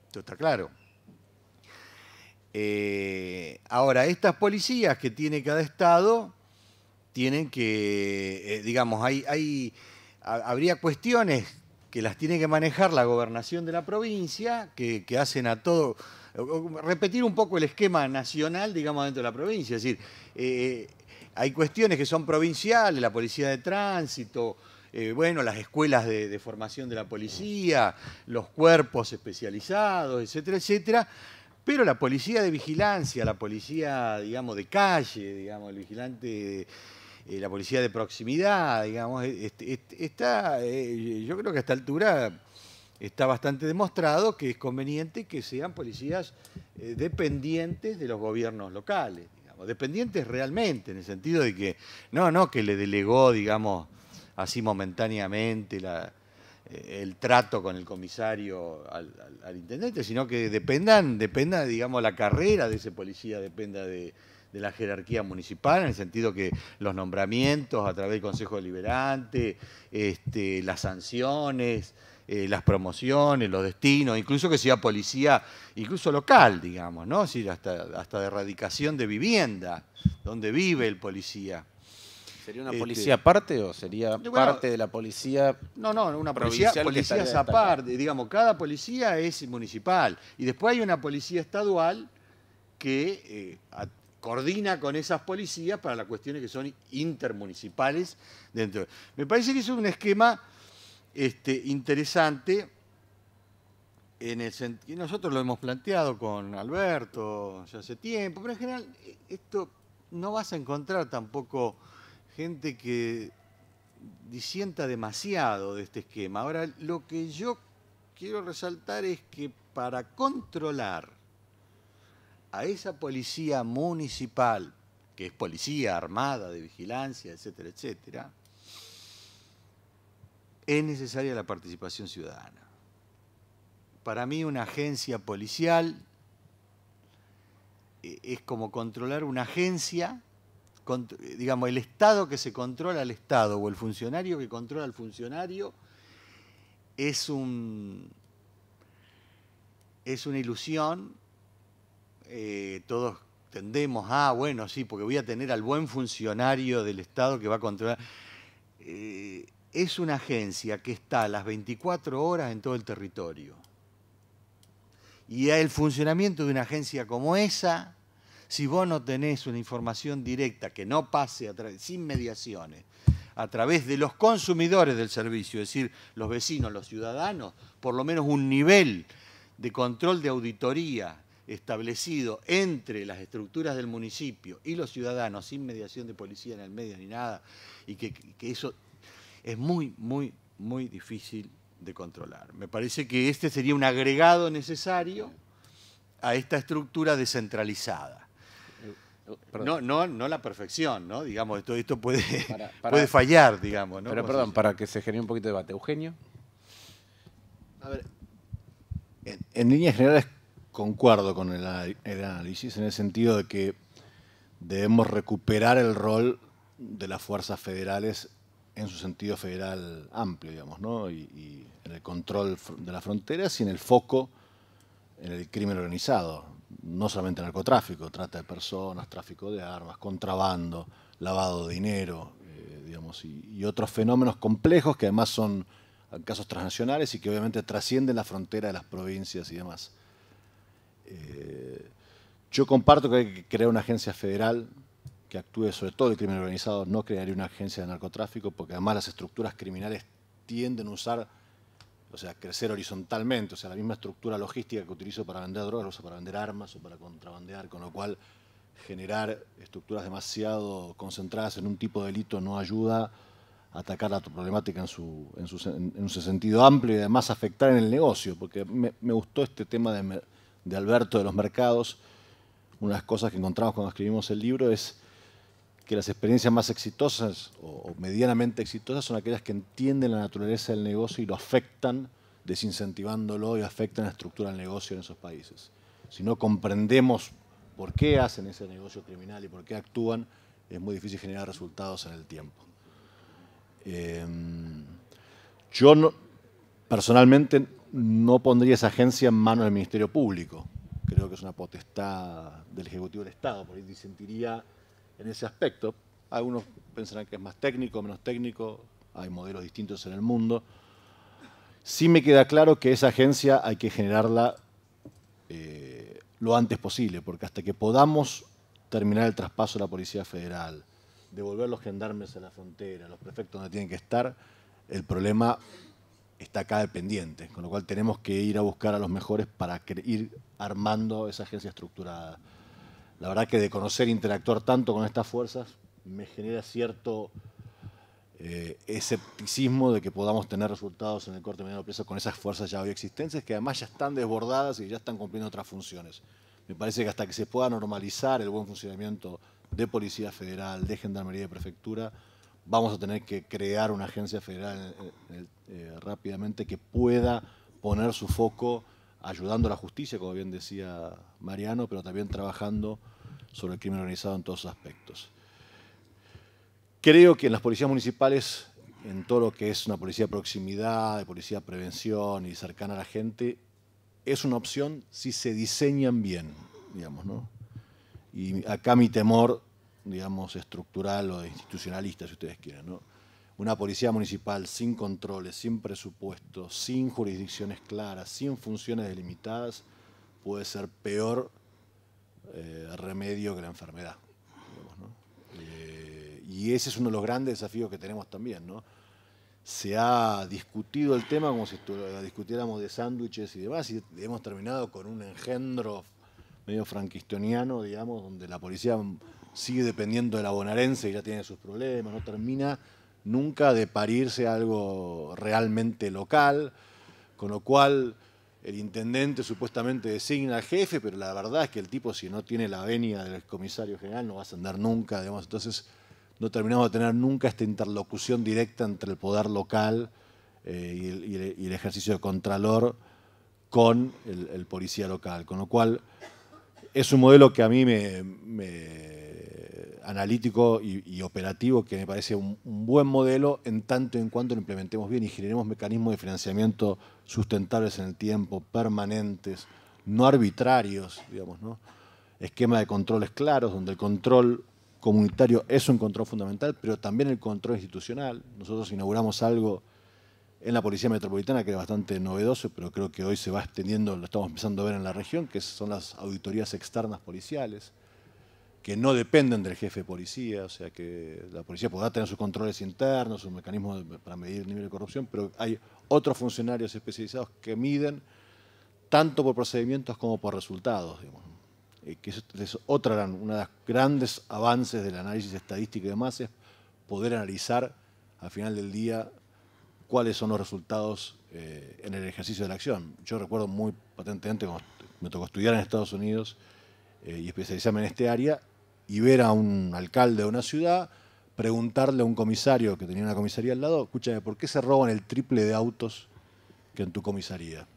Esto está claro. Ahora, estas policías que tiene cada estado tienen que, digamos, habría cuestiones que las tiene que manejar la gobernación de la provincia, que hacen a todo, repetir un poco el esquema nacional, digamos, dentro de la provincia. Es decir, hay cuestiones que son provinciales, la policía de tránsito, bueno, las escuelas de formación de la policía, los cuerpos especializados, etcétera, etcétera. Pero la policía de vigilancia, la policía, digamos, de calle, digamos, el vigilante, la policía de proximidad, digamos, yo creo que a esta altura está bastante demostrado que es conveniente que sean policías dependientes de los gobiernos locales, digamos, dependientes realmente, en el sentido de que no que le delegó, digamos, así momentáneamente el trato con el comisario al intendente, sino que dependa, digamos, la carrera de ese policía, dependa de la jerarquía municipal, en el sentido que los nombramientos a través del Consejo Deliberante, las sanciones, las promociones, los destinos, incluso que sea policía, incluso local, digamos, ¿no? Es decir, hasta de erradicación de vivienda, donde vive el policía. ¿Sería una policía aparte o sería parte de la policía? No, una policía aparte. Digamos, cada policía es municipal. Y después hay una policía estadual que coordina con esas policías para las cuestiones que son intermunicipales. Me parece que es un esquema interesante. Y nosotros lo hemos planteado con Alberto ya hace tiempo, pero en general esto no vas a encontrar tampoco gente que disienta demasiado de este esquema. Ahora, lo que yo quiero resaltar es que para controlar a esa policía municipal, que es policía armada, de vigilancia, etcétera, etcétera, es necesaria la participación ciudadana. Para mí una agencia policial es como controlar una agencia, digamos, el Estado que se controla al Estado o el funcionario que controla al funcionario es una ilusión. Todos tendemos a, bueno, sí, porque voy a tener al buen funcionario del Estado que va a controlar. Es una agencia que está a las 24 horas en todo el territorio. Y el funcionamiento de una agencia como esa, si vos no tenés una información directa que no pase sin mediaciones, a través de los consumidores del servicio, es decir, los vecinos, los ciudadanos, por lo menos un nivel de control de auditoría establecido entre las estructuras del municipio y los ciudadanos, sin mediación de policía en el medio ni nada, y que eso es muy, muy, muy difícil de controlar. Me parece que este sería un agregado necesario a esta estructura descentralizada. No la perfección, ¿no? Digamos, esto puede fallar, digamos, ¿no? Pero perdón, para que se genere un poquito de debate. Eugenio. A ver, en líneas generales concuerdo con el análisis en el sentido de que debemos recuperar el rol de las fuerzas federales en su sentido federal amplio, digamos, ¿no? Y en el control de las fronteras y en el foco en el crimen organizado. No solamente narcotráfico, trata de personas, tráfico de armas, contrabando, lavado de dinero, digamos, y otros fenómenos complejos que además son casos transnacionales y que obviamente trascienden la frontera de las provincias y demás. Yo comparto que hay que crear una agencia federal que actúe sobre todo el crimen organizado, no crearía una agencia de narcotráfico, porque además las estructuras criminales tienden a usar, o sea, crecer horizontalmente, o sea, la misma estructura logística que utilizo para vender drogas, o para vender armas, o para contrabandear, con lo cual generar estructuras demasiado concentradas en un tipo de delito no ayuda a atacar la problemática en su sentido amplio y además afectar en el negocio, porque me gustó este tema de Alberto de los mercados. Una de las cosas que encontramos cuando escribimos el libro es que las experiencias más exitosas o medianamente exitosas son aquellas que entienden la naturaleza del negocio y lo afectan desincentivándolo y afectan la estructura del negocio en esos países. Si no comprendemos por qué hacen ese negocio criminal y por qué actúan, es muy difícil generar resultados en el tiempo. Yo personalmente no pondría esa agencia en manos del Ministerio Público. Creo que es una potestad del Ejecutivo del Estado, por ahí disentiría en ese aspecto. Algunos pensarán que es más técnico, menos técnico, hay modelos distintos en el mundo. Sí me queda claro que esa agencia hay que generarla lo antes posible, porque hasta que podamos terminar el traspaso de la Policía Federal, devolver los gendarmes a la frontera, los prefectos donde tienen que estar, el problema está acá pendiente, con lo cual tenemos que ir a buscar a los mejores para ir armando esa agencia estructurada. La verdad que de conocer e interactuar tanto con estas fuerzas me genera cierto escepticismo de que podamos tener resultados en el corto y mediano plazo con esas fuerzas ya hoy existentes, que además ya están desbordadas y ya están cumpliendo otras funciones. Me parece que hasta que se pueda normalizar el buen funcionamiento de Policía Federal, de Gendarmería y de Prefectura, vamos a tener que crear una agencia federal rápidamente que pueda poner su foco ayudando a la justicia, como bien decía Mariano, pero también trabajando sobre el crimen organizado en todos sus aspectos. Creo que en las policías municipales, en todo lo que es una policía de proximidad, de policía de prevención y cercana a la gente, es una opción si se diseñan bien, digamos, ¿no? Y acá mi temor, digamos, estructural o institucionalista, si ustedes quieren, ¿no? Una policía municipal sin controles, sin presupuesto, sin jurisdicciones claras, sin funciones delimitadas, puede ser peor remedio que la enfermedad, digamos, ¿no? Y ese es uno de los grandes desafíos que tenemos también, ¿no? Se ha discutido el tema como si discutiéramos de sándwiches y demás, y hemos terminado con un engendro medio franquistoniano, digamos, donde la policía sigue dependiendo de la bonaerense y ya tiene sus problemas, no termina nunca de parirse algo realmente local, con lo cual el intendente supuestamente designa al jefe, pero la verdad es que el tipo, si no tiene la venia del comisario general, no va a ascender nunca, digamos. Entonces no terminamos de tener nunca esta interlocución directa entre el poder local y el ejercicio de contralor con el policía local, con lo cual es un modelo que a mí analítico y operativo, que me parece un buen modelo en tanto en cuanto lo implementemos bien y generemos mecanismos de financiamiento sustentables en el tiempo, permanentes, no arbitrarios, digamos, ¿no? Esquema de controles claros, donde el control comunitario es un control fundamental, pero también el control institucional. Nosotros inauguramos algo en la Policía Metropolitana que era bastante novedoso, pero creo que hoy se va extendiendo, lo estamos empezando a ver en la región, que son las auditorías externas policiales, que no dependen del jefe de policía, o sea que la policía podrá tener sus controles internos, sus mecanismos para medir el nivel de corrupción, pero hay otros funcionarios especializados que miden tanto por procedimientos como por resultados, digamos. Que es una de las grandes avances del análisis estadístico y demás, es poder analizar al final del día cuáles son los resultados en el ejercicio de la acción. Yo recuerdo muy patentemente cuando me tocó estudiar en Estados Unidos y especializarme en este área, y ver a un alcalde de una ciudad preguntarle a un comisario que tenía una comisaría al lado, escúchame, ¿por qué se roban el triple de autos que en tu comisaría?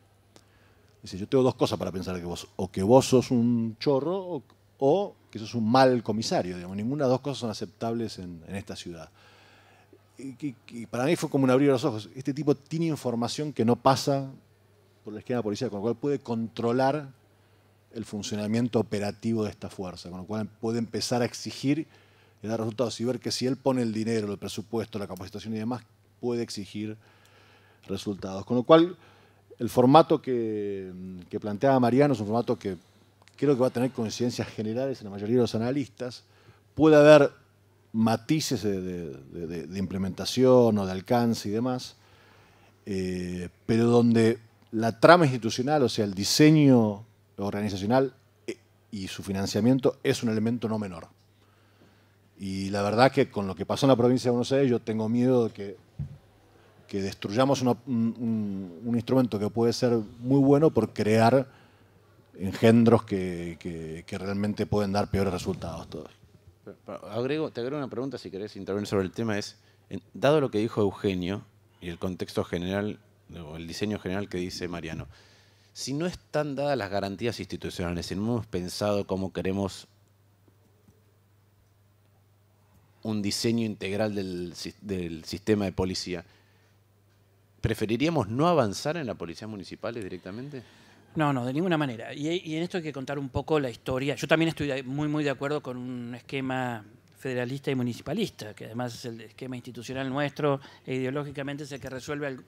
Dice, yo tengo dos cosas para pensar que vos, o que vos sos un chorro o que sos un mal comisario, digamos. Ninguna de las dos cosas son aceptables en esta ciudad. Y para mí fue como un abrir los ojos. Este tipo tiene información que no pasa por el esquema policial, con lo cual puede controlar el funcionamiento operativo de esta fuerza, con lo cual puede empezar a exigir y dar resultados y ver que si él pone el dinero, el presupuesto, la capacitación y demás, puede exigir resultados. Con lo cual, el formato que planteaba Mariano es un formato que creo que va a tener coincidencias generales en la mayoría de los analistas. Puede haber matices de implementación o de alcance y demás, pero donde la trama institucional, o sea, el diseño organizacional y su financiamiento es un elemento no menor. Y la verdad que con lo que pasó en la provincia de Buenos Aires yo tengo miedo de que destruyamos un instrumento que puede ser muy bueno por crear engendros que realmente pueden dar peores resultados todos. Te agrego una pregunta, si querés intervenir sobre el tema, dado lo que dijo Eugenio y el contexto general, o el diseño general que dice Mariano, si no están dadas las garantías institucionales, si no hemos pensado cómo queremos un diseño integral del sistema de policía, ¿preferiríamos no avanzar en las policías municipales directamente? No, de ninguna manera. Y en esto hay que contar un poco la historia. Yo también estoy muy de acuerdo con un esquema federalista y municipalista, que además es el esquema institucional nuestro e ideológicamente es el que resuelve,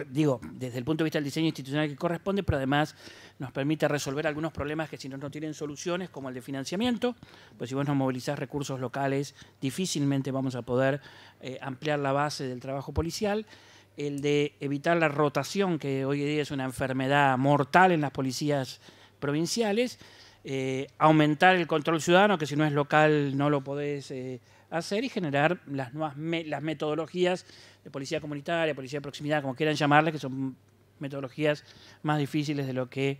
digo, desde el punto de vista del diseño institucional que corresponde, pero además nos permite resolver algunos problemas que si no tienen soluciones, como el de financiamiento, pues si vos no movilizás recursos locales, difícilmente vamos a poder ampliar la base del trabajo policial. El de evitar la rotación, que hoy en día es una enfermedad mortal en las policías provinciales, aumentar el control ciudadano, que si no es local no lo podés hacer, y generar las nuevas las metodologías de policía comunitaria, policía de proximidad, como quieran llamarle, que son metodologías más difíciles de lo que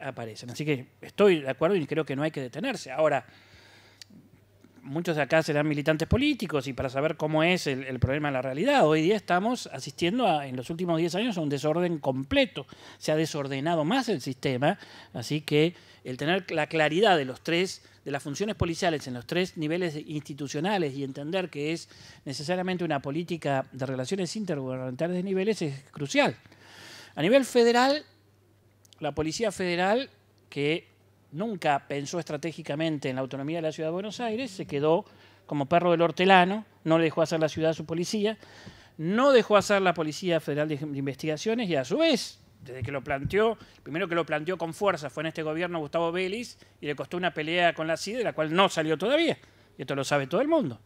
aparecen. Así que estoy de acuerdo y creo que no hay que detenerse. Ahora, muchos de acá serán militantes políticos y para saber cómo es el problema de la realidad. Hoy día estamos asistiendo en los últimos 10 años a un desorden completo. Se ha desordenado más el sistema, así que el tener la claridad de las funciones policiales en los 3 niveles institucionales y entender que es necesariamente una política de relaciones intergubernamentales de niveles es crucial. A nivel federal, la Policía Federal, que nunca pensó estratégicamente en la autonomía de la Ciudad de Buenos Aires, se quedó como perro del hortelano, no le dejó hacer la ciudad a su policía, no dejó hacer la Policía Federal de Investigaciones y a su vez, desde que lo planteó, el primero que lo planteó con fuerza fue en este gobierno Gustavo Vélez y le costó una pelea con la CIDE, de la cual no salió todavía. Y esto lo sabe todo el mundo.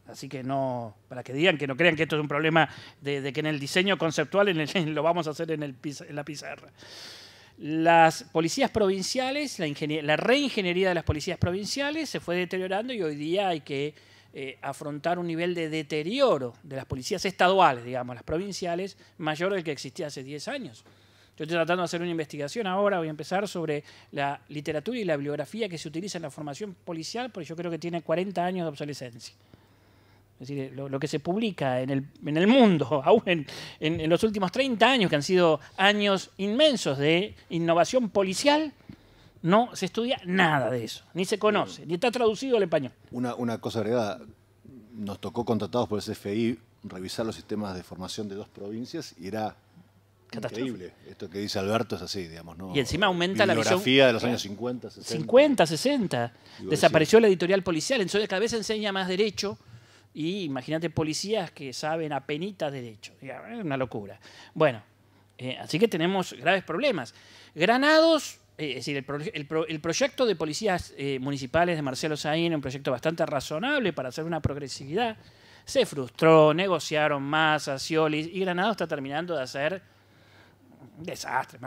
Así que no, para que digan que no crean que esto es un problema de que en el diseño conceptual lo vamos a hacer en la pizarra. Las policías provinciales, la reingeniería de las policías provinciales se fue deteriorando y hoy día hay que afrontar un nivel de deterioro de las policías estaduales, digamos, las provinciales, mayor del que existía hace 10 años. Yo estoy tratando de hacer una investigación ahora, voy a empezar sobre la literatura y la bibliografía que se utiliza en la formación policial, porque yo creo que tiene 40 años de obsolescencia. Es decir, lo que se publica en el mundo, aún en los últimos 30 años, que han sido años inmensos de innovación policial, no se estudia nada de eso, ni se conoce, ni está traducido al español. Una cosa agregada, nos tocó contratados por el CFI revisar los sistemas de formación de 2 provincias y era increíble. Esto que dice Alberto es así, digamos, ¿no? Y encima aumenta la visión. Bibliografía de los años 50, 60. 50, 60. Desapareció la editorial policial, entonces cada vez se enseña más derecho. Y imagínate policías que saben apenitas derecho. Es una locura. Bueno, así que tenemos graves problemas. Granados, es decir, el proyecto de policías municipales de Marcelo Saín, un proyecto bastante razonable para hacer una progresividad, se frustró, negociaron Massa, Scioli, y Granados está terminando de hacer un desastre.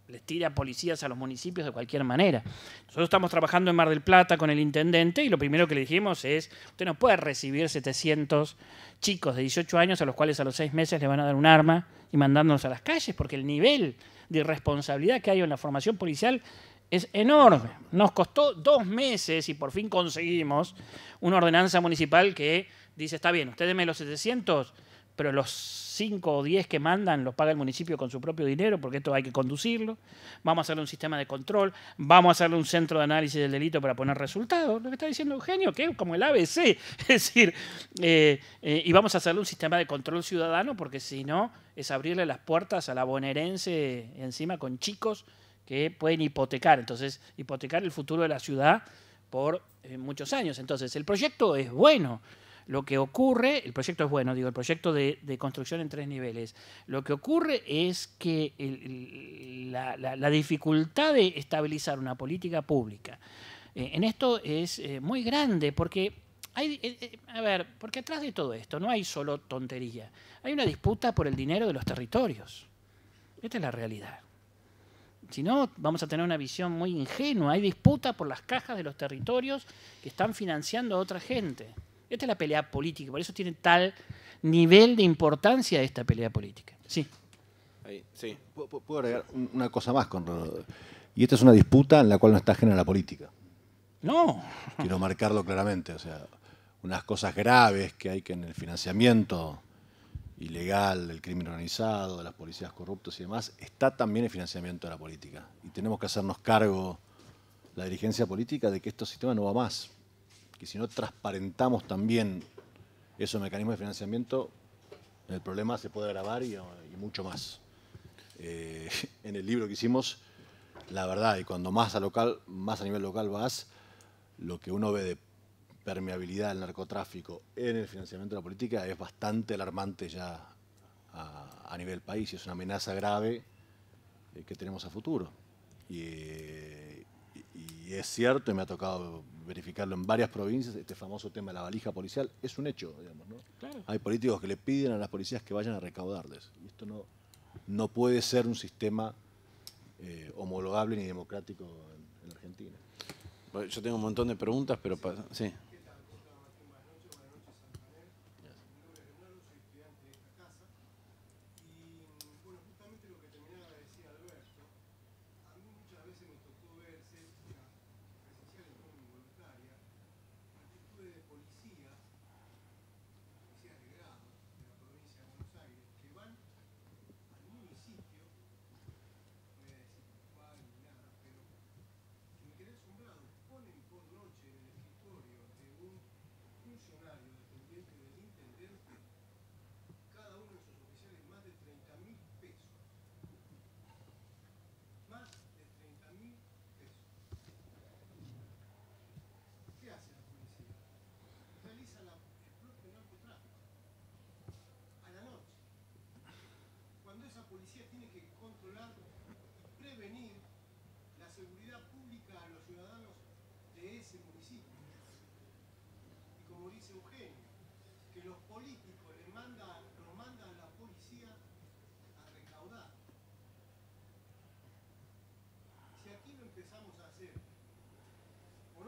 Les tira policías a los municipios de cualquier manera. Nosotros estamos trabajando en Mar del Plata con el intendente y lo primero que le dijimos es, usted no puede recibir 700 chicos de 18 años a los cuales a los 6 meses le van a dar un arma y mandándolos a las calles, porque el nivel de irresponsabilidad que hay en la formación policial es enorme. Nos costó 2 meses y por fin conseguimos una ordenanza municipal que dice, está bien, usted deme los 700, pero los 5 o 10 que mandan los paga el municipio con su propio dinero, porque esto hay que conducirlo. Vamos a hacerle un sistema de control, vamos a hacerle un centro de análisis del delito para poner resultados. Lo que está diciendo Eugenio, que es como el ABC. Es decir, y vamos a hacerle un sistema de control ciudadano, porque si no, es abrirle las puertas a la bonaerense encima con chicos que pueden hipotecar. Entonces, hipotecar el futuro de la ciudad por muchos años. Entonces, el proyecto es bueno. Lo que ocurre, el proyecto es bueno, digo, el proyecto de construcción en 3 niveles. Lo que ocurre es que la dificultad de estabilizar una política pública en esto es muy grande, porque porque atrás de todo esto no hay solo tontería. Hay una disputa por el dinero de los territorios. Esta es la realidad. Si no, vamos a tener una visión muy ingenua. Hay disputa por las cajas de los territorios que están financiando a otra gente. Esta es la pelea política, por eso tiene tal nivel de importancia esta pelea política. Sí. Ahí, sí. Puedo agregar una cosa más, Conrado. Y esta es una disputa en la cual no está ajena la política. No. Quiero marcarlo claramente. O sea, unas cosas graves que hay que en el financiamiento ilegal, del crimen organizado, de las policías corruptas y demás, está también el financiamiento de la política. Y tenemos que hacernos cargo, la dirigencia política, de que este sistema no va más. Que si no transparentamos también esos mecanismos de financiamiento, el problema se puede agravar y mucho más. En el libro que hicimos, la verdad, y cuando más a nivel local vas, lo que uno ve de permeabilidad del narcotráfico en el financiamiento de la política es bastante alarmante ya a nivel país, y es una amenaza grave que tenemos a futuro. Y es cierto, y me ha tocado verificarlo en varias provincias, este famoso tema de la valija policial es un hecho, digamos, ¿no? Claro. Hay políticos que le piden a las policías que vayan a recaudarles. Y esto no puede ser un sistema homologable ni democrático en Argentina. Yo tengo un montón de preguntas, pero sí.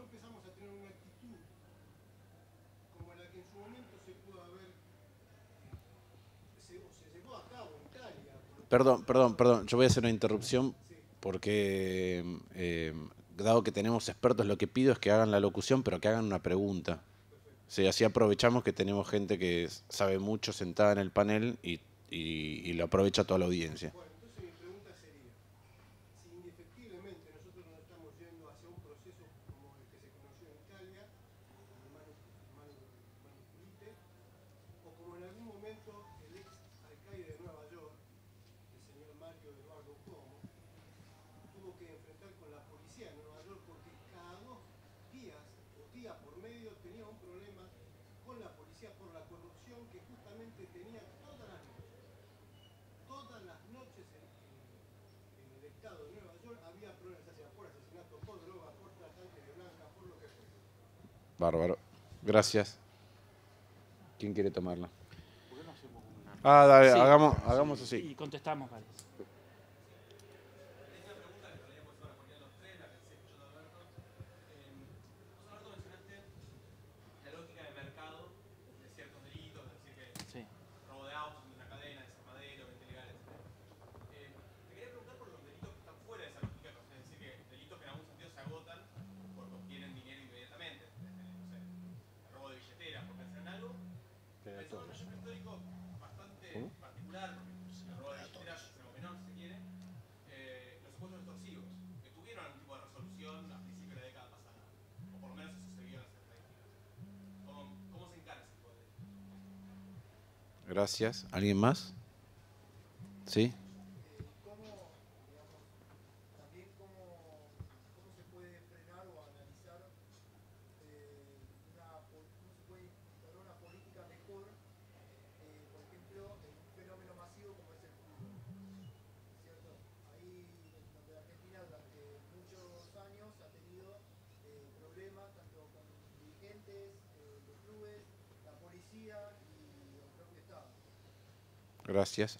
empezamos a tener una actitud como Perdón, yo voy a hacer una interrupción porque, dado que tenemos expertos, lo que pido es que hagan la locución, pero que hagan una pregunta. Sí, así aprovechamos que tenemos gente que sabe mucho sentada en el panel y lo aprovecha toda la audiencia. Bueno, entonces mi pregunta sería, si indefectiblemente nosotros nos estamos yendo hacia un proceso como el que se conoció en Italia, el Manuscrite, o como en algún momento el ex alcaide de Nueva York, el señor Mario Eduardo Cuomo, tuvo que enfrentar con la policía en Nueva York porque cada 2 días o día por medio tenía un problema con la policía por la corrupción que justamente tenía todas las noches en el estado de Nueva York había problemas, ya sea por asesinato, por droga, por tratante de blanca, por lo que fuera. Bárbaro. Gracias. ¿Quién quiere tomarla? Ah, dale, Sí, hagamos así. Y contestamos varias. Sí. Robo de autos en una cadena, desamadero, venta ilegales. Te quería preguntar por los delitos que están fuera de esa lógica, es decir, que delitos que en algún sentido se agotan porque obtienen dinero inmediatamente. No sé, el robo de billeteras, por pensar en algo. Es un proceso histórico bastante particular, porque el robo de billeteras es algo menor, si se quiere. Los secuestros extorsivos, que tuvieron algún tipo de resolución a principios de la década pasada, o por lo menos eso se vio en las estadísticas. ¿Cómo se encara ese tipo de delito? Gracias. ¿Alguien más? ¿Sí? ¿Cómo se puede frenar o analizar cómo se puede instaurar una política mejor, por ejemplo, en un fenómeno masivo como es el fútbol? ¿Cierto? Ahí, donde Argentina durante muchos años ha tenido problemas tanto con dirigentes, los clubes, la policía y el propio Estado. Gracias.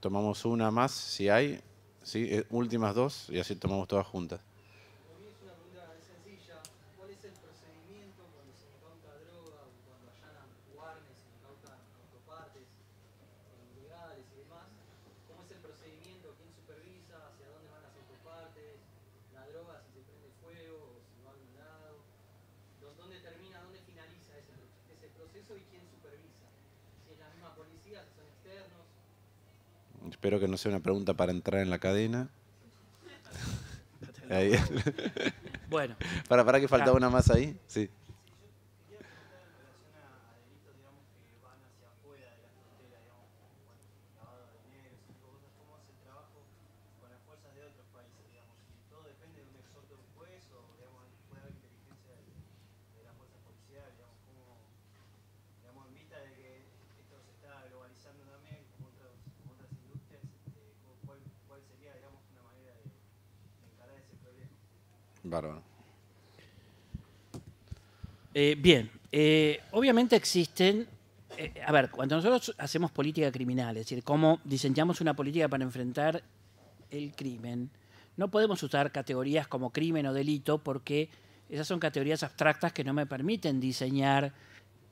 Tomamos una más, si hay. Sí, últimas 2 y así tomamos todas juntas. Para mí es una pregunta sencilla. ¿Cuál es el procedimiento cuando se incauta droga o cuando allanan lugares, se incautan autopartes ilegales y demás? ¿Cómo es el procedimiento? ¿Quién supervisa? ¿Hacia dónde van las autopartes? ¿La droga si se prende fuego o si no hay un lado? ¿Dónde termina, dónde finaliza ese proceso y quién supervisa? Si es la misma policía, si son externos. Espero que no sea una pregunta para entrar en la cadena. Ahí. Bueno. Para que faltaba una más ahí. Sí. Quería preguntar en relación a delitos, digamos, que van hacia afuera de la frontera, digamos, como lavado de dinero, ese tipo de cosas. ¿Cómo hace el trabajo con las fuerzas de otros países, digamos? Si todo depende de un exhorto de un juez o, digamos, puede haber inteligencia de las fuerzas policiales, digamos, digamos, en vista de que esto se está globalizando también, como otras industrias, ¿cuál sería, digamos, una manera de encarar ese problema? Bárbaro. Bien, obviamente existen, a ver, cuando nosotros hacemos política criminal, es decir, cómo diseñamos una política para enfrentar el crimen, no podemos usar categorías como crimen o delito porque esas son categorías abstractas que no me permiten diseñar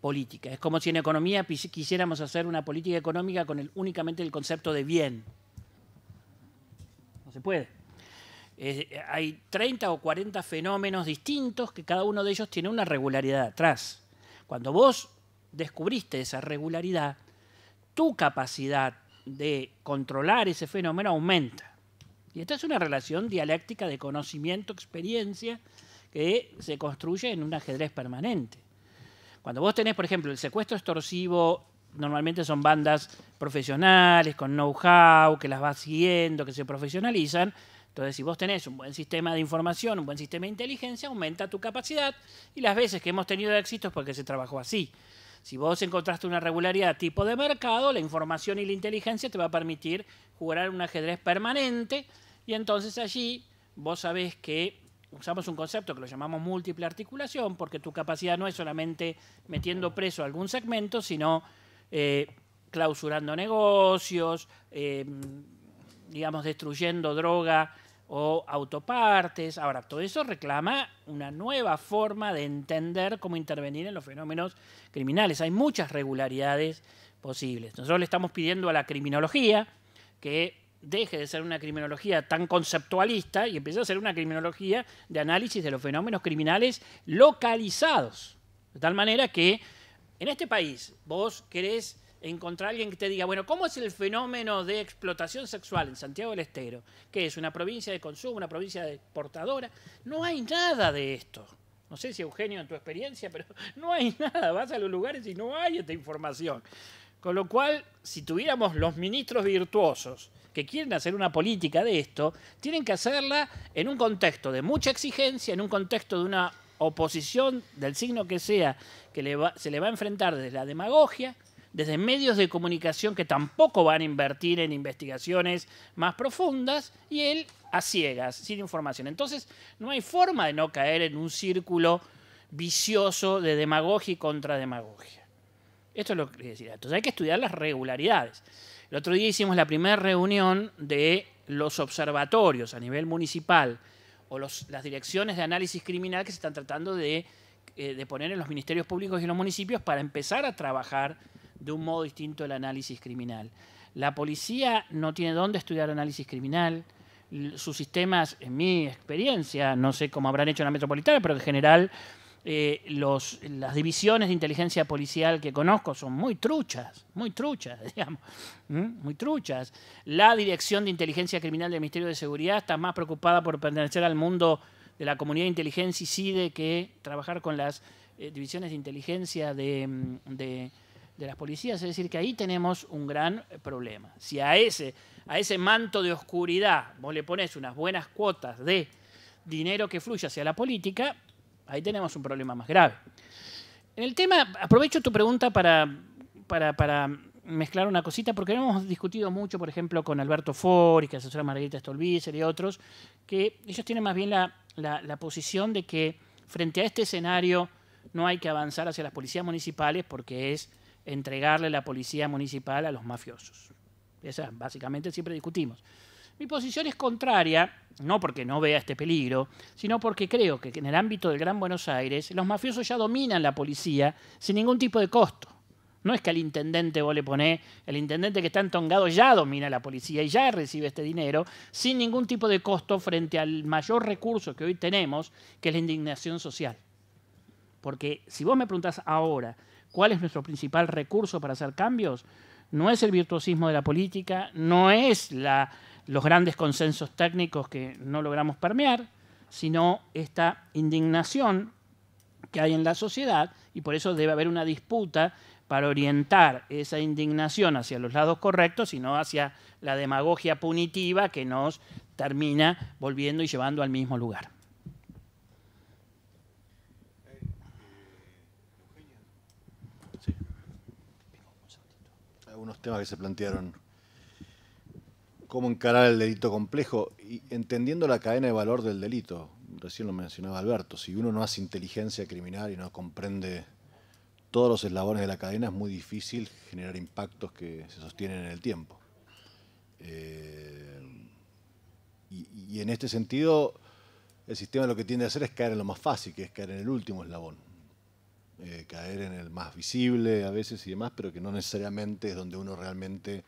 política. Es como si en economía quisiéramos hacer una política económica con únicamente el concepto de bien. No se puede. Hay 30 o 40 fenómenos distintos que cada uno de ellos tiene una regularidad atrás. Cuando vos descubriste esa regularidad, tu capacidad de controlar ese fenómeno aumenta. Y esta es una relación dialéctica de conocimiento, experiencia, que se construye en un ajedrez permanente. Cuando vos tenés, por ejemplo, el secuestro extorsivo, normalmente son bandas profesionales, con know-how, que las vas siguiendo, que se profesionalizan. Entonces, si vos tenés un buen sistema de información, un buen sistema de inteligencia, aumenta tu capacidad y las veces que hemos tenido éxito es porque se trabajó así. Si vos encontraste una regularidad tipo de mercado, la información y la inteligencia te va a permitir jugar un ajedrez permanente y entonces allí vos sabés que usamos un concepto que lo llamamos múltiple articulación porque tu capacidad no es solamente metiendo preso a algún segmento, sino clausurando negocios, digamos, destruyendo droga o autopartes. Ahora, todo eso reclama una nueva forma de entender cómo intervenir en los fenómenos criminales. Hay muchas regularidades posibles. Nosotros le estamos pidiendo a la criminología que deje de ser una criminología tan conceptualista y empiece a ser una criminología de análisis de los fenómenos criminales localizados. De tal manera que en este país vos querés encontrar a alguien que te diga, bueno, ¿cómo es el fenómeno de explotación sexual en Santiago del Estero? ¿Qué es? ¿Una provincia de consumo, una provincia de exportadora? No hay nada de esto. No sé si, Eugenio, en tu experiencia, pero no hay nada. Vas a los lugares y no hay esta información. Con lo cual, si tuviéramos los ministros virtuosos que quieren hacer una política de esto, tienen que hacerla en un contexto de mucha exigencia, en un contexto de una oposición del signo que sea, que se le va a enfrentar desde la demagogia, desde medios de comunicación que tampoco van a invertir en investigaciones más profundas, y él a ciegas, sin información. Entonces, no hay forma de no caer en un círculo vicioso de demagogia y contrademagogia. Esto es lo que decía. Entonces hay que estudiar las regularidades. El otro día hicimos la primera reunión de los observatorios a nivel municipal o las direcciones de análisis criminal que se están tratando de poner en los ministerios públicos y en los municipios para empezar a trabajar de un modo distinto el análisis criminal. La policía no tiene dónde estudiar análisis criminal. Sus sistemas, en mi experiencia, no sé cómo habrán hecho en la metropolitana, pero en general las divisiones de inteligencia policial que conozco son muy truchas, digamos, muy truchas. La dirección de inteligencia criminal del Ministerio de Seguridad está más preocupada por pertenecer al mundo de la comunidad de inteligencia y CIDE que trabajar con las divisiones de inteligencia de las policías. Es decir, que ahí tenemos un gran problema. Si a ese manto de oscuridad vos le pones unas buenas cuotas de dinero que fluye hacia la política, ahí tenemos un problema más grave. En el tema, aprovecho tu pregunta para mezclar una cosita, porque hemos discutido mucho, por ejemplo, con Alberto Fori, que asesora a Margarita Stolbizer y otros, que ellos tienen más bien la posición de que frente a este escenario no hay que avanzar hacia las policías municipales porque es entregarle la policía municipal a los mafiosos. Esa básicamente siempre discutimos. Mi posición es contraria, no porque no vea este peligro, sino porque creo que en el ámbito del Gran Buenos Aires los mafiosos ya dominan la policía sin ningún tipo de costo. No es que al intendente vos le ponés, el intendente que está entongado ya domina la policía y ya recibe este dinero sin ningún tipo de costo frente al mayor recurso que hoy tenemos, que es la indignación social. Porque si vos me preguntás ahora cuál es nuestro principal recurso para hacer cambios, no es el virtuosismo de la política, no es los grandes consensos técnicos que no logramos permear, sino esta indignación que hay en la sociedad, y por eso debe haber una disputa para orientar esa indignación hacia los lados correctos y no hacia la demagogia punitiva que nos termina volviendo y llevando al mismo lugar. Sí. Algunos temas que se plantearon. Cómo encarar el delito complejo y entendiendo la cadena de valor del delito. Recién lo mencionaba Alberto. Si uno no hace inteligencia criminal y no comprende todos los eslabones de la cadena, es muy difícil generar impactos que se sostienen en el tiempo. Y en este sentido, el sistema lo que tiende a hacer es caer en lo más fácil, que es caer en el último eslabón. Caer en el más visible a veces y demás, pero que no necesariamente es donde uno realmente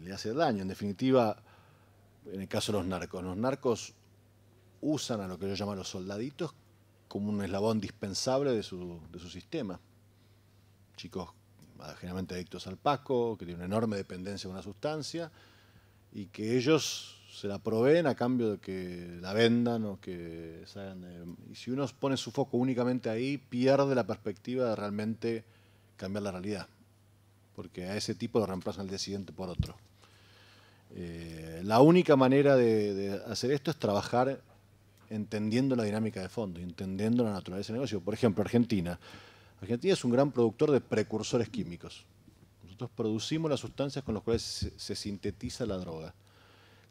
le hace daño. En definitiva, en el caso de los narcos usan a lo que yo llamo los soldaditos como un eslabón dispensable de su sistema. Chicos generalmente adictos al paco, que tienen una enorme dependencia de una sustancia y que ellos se la proveen a cambio de que la vendan o que salgan. Y si uno pone su foco únicamente ahí, pierde la perspectiva de realmente cambiar la realidad, porque a ese tipo lo reemplazan al día siguiente por otro. La única manera de hacer esto es trabajar entendiendo la dinámica de fondo, entendiendo la naturaleza del negocio. Por ejemplo, Argentina. Argentina es un gran productor de precursores químicos. Nosotros producimos las sustancias con las cuales se sintetiza la droga.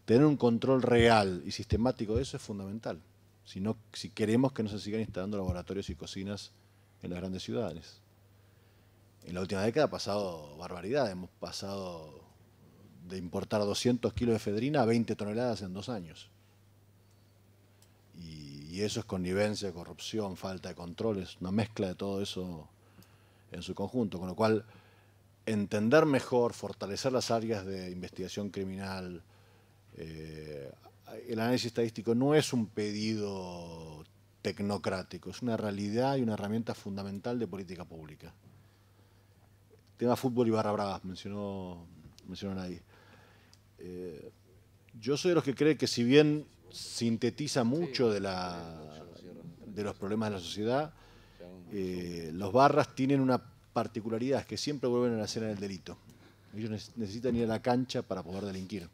Tener un control real y sistemático de eso es fundamental. Si queremos que no se sigan instalando laboratorios y cocinas en las grandes ciudades. En la última década ha pasado barbaridad. Hemos pasado de importar 200 kilos de efedrina a 20 toneladas en 2 años. Y eso es connivencia, corrupción, falta de control, es una mezcla de todo eso en su conjunto. Con lo cual, entender mejor, fortalecer las áreas de investigación criminal, el análisis estadístico no es un pedido tecnocrático, es una realidad y una herramienta fundamental de política pública. Tema fútbol y barra bravas, mencionaron ahí. Yo soy de los que cree que si bien sintetiza mucho de los problemas de la sociedad, los barras tienen una particularidad, es que siempre vuelven a la escena del delito. Ellos necesitan ir a la cancha para poder delinquir.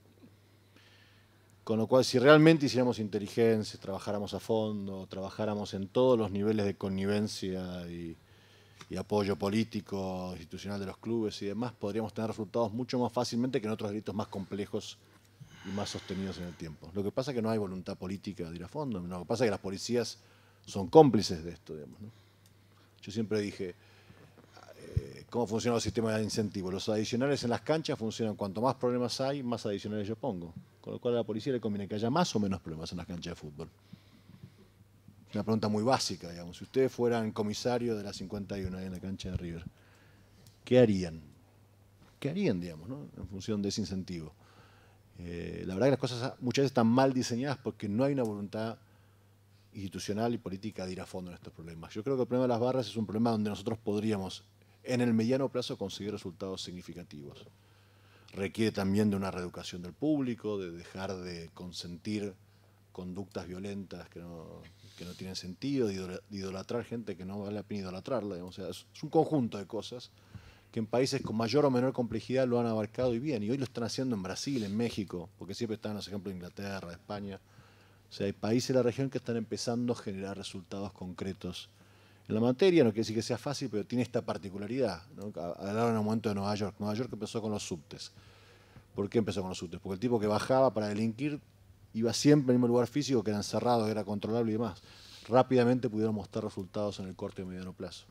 Con lo cual, si realmente hiciéramos inteligencia, trabajáramos a fondo, trabajáramos en todos los niveles de connivencia y apoyo político, institucional de los clubes y demás, podríamos tener resultados mucho más fácilmente que en otros delitos más complejos y más sostenidos en el tiempo. Lo que pasa es que no hay voluntad política de ir a fondo. Lo que pasa es que las policías son cómplices de esto, digamos, ¿no? Yo siempre dije, ¿cómo funciona el sistema de incentivos? Los adicionales en las canchas funcionan, cuanto más problemas hay, más adicionales yo pongo. Con lo cual a la policía le conviene que haya más o menos problemas en las canchas de fútbol. Es una pregunta muy básica, digamos. Si ustedes fueran comisario de la 51 ahí en la cancha de River, ¿qué harían? ¿Qué harían, digamos, ¿no? En función de ese incentivo? La verdad que las cosas muchas veces están mal diseñadas porque no hay una voluntad institucional y política de ir a fondo en estos problemas. Yo creo que el problema de las barras es un problema donde nosotros podríamos, en el mediano plazo, conseguir resultados significativos. Requiere también de una reeducación del público, de dejar de consentir conductas violentas que no tienen sentido, de idolatrar gente que no vale la pena idolatrarla. Digamos. O sea, es un conjunto de cosas que en países con mayor o menor complejidad lo han abarcado y bien. Y hoy lo están haciendo en Brasil, en México, porque siempre están los ejemplos de Inglaterra, de España. O sea, hay países de la región que están empezando a generar resultados concretos en la materia. No quiere decir que sea fácil, pero tiene esta particularidad, ¿no? Hablaron en un momento de Nueva York. Nueva York empezó con los subtes. ¿Por qué empezó con los subtes? Porque el tipo que bajaba para delinquir iba siempre al mismo lugar físico, que era encerrado, que era controlable y demás. Rápidamente pudieron mostrar resultados en el corto y mediano plazo.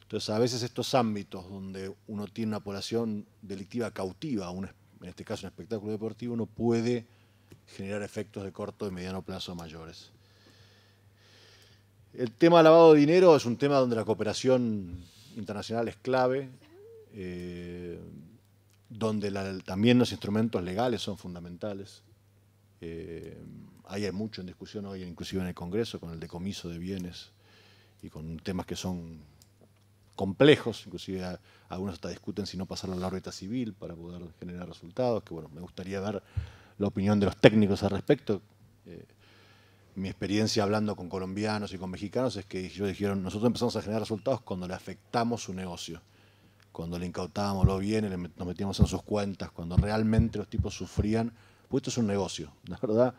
Entonces, a veces estos ámbitos donde uno tiene una población delictiva cautiva, en este caso un espectáculo deportivo, uno puede generar efectos de corto y mediano plazo mayores. El tema del lavado de dinero es un tema donde la cooperación internacional es clave, donde también los instrumentos legales son fundamentales. Ahí hay mucho en discusión hoy, inclusive en el Congreso, con el decomiso de bienes y con temas que son complejos, inclusive algunos hasta discuten si no pasarlo a la órbita civil para poder generar resultados, que bueno, me gustaría ver la opinión de los técnicos al respecto. Mi experiencia hablando con colombianos y con mexicanos es que ellos dijeron, nosotros empezamos a generar resultados cuando le afectamos su negocio, cuando le incautábamos los bienes, nos metíamos en sus cuentas, cuando realmente los tipos sufrían, pues esto es un negocio. La verdad,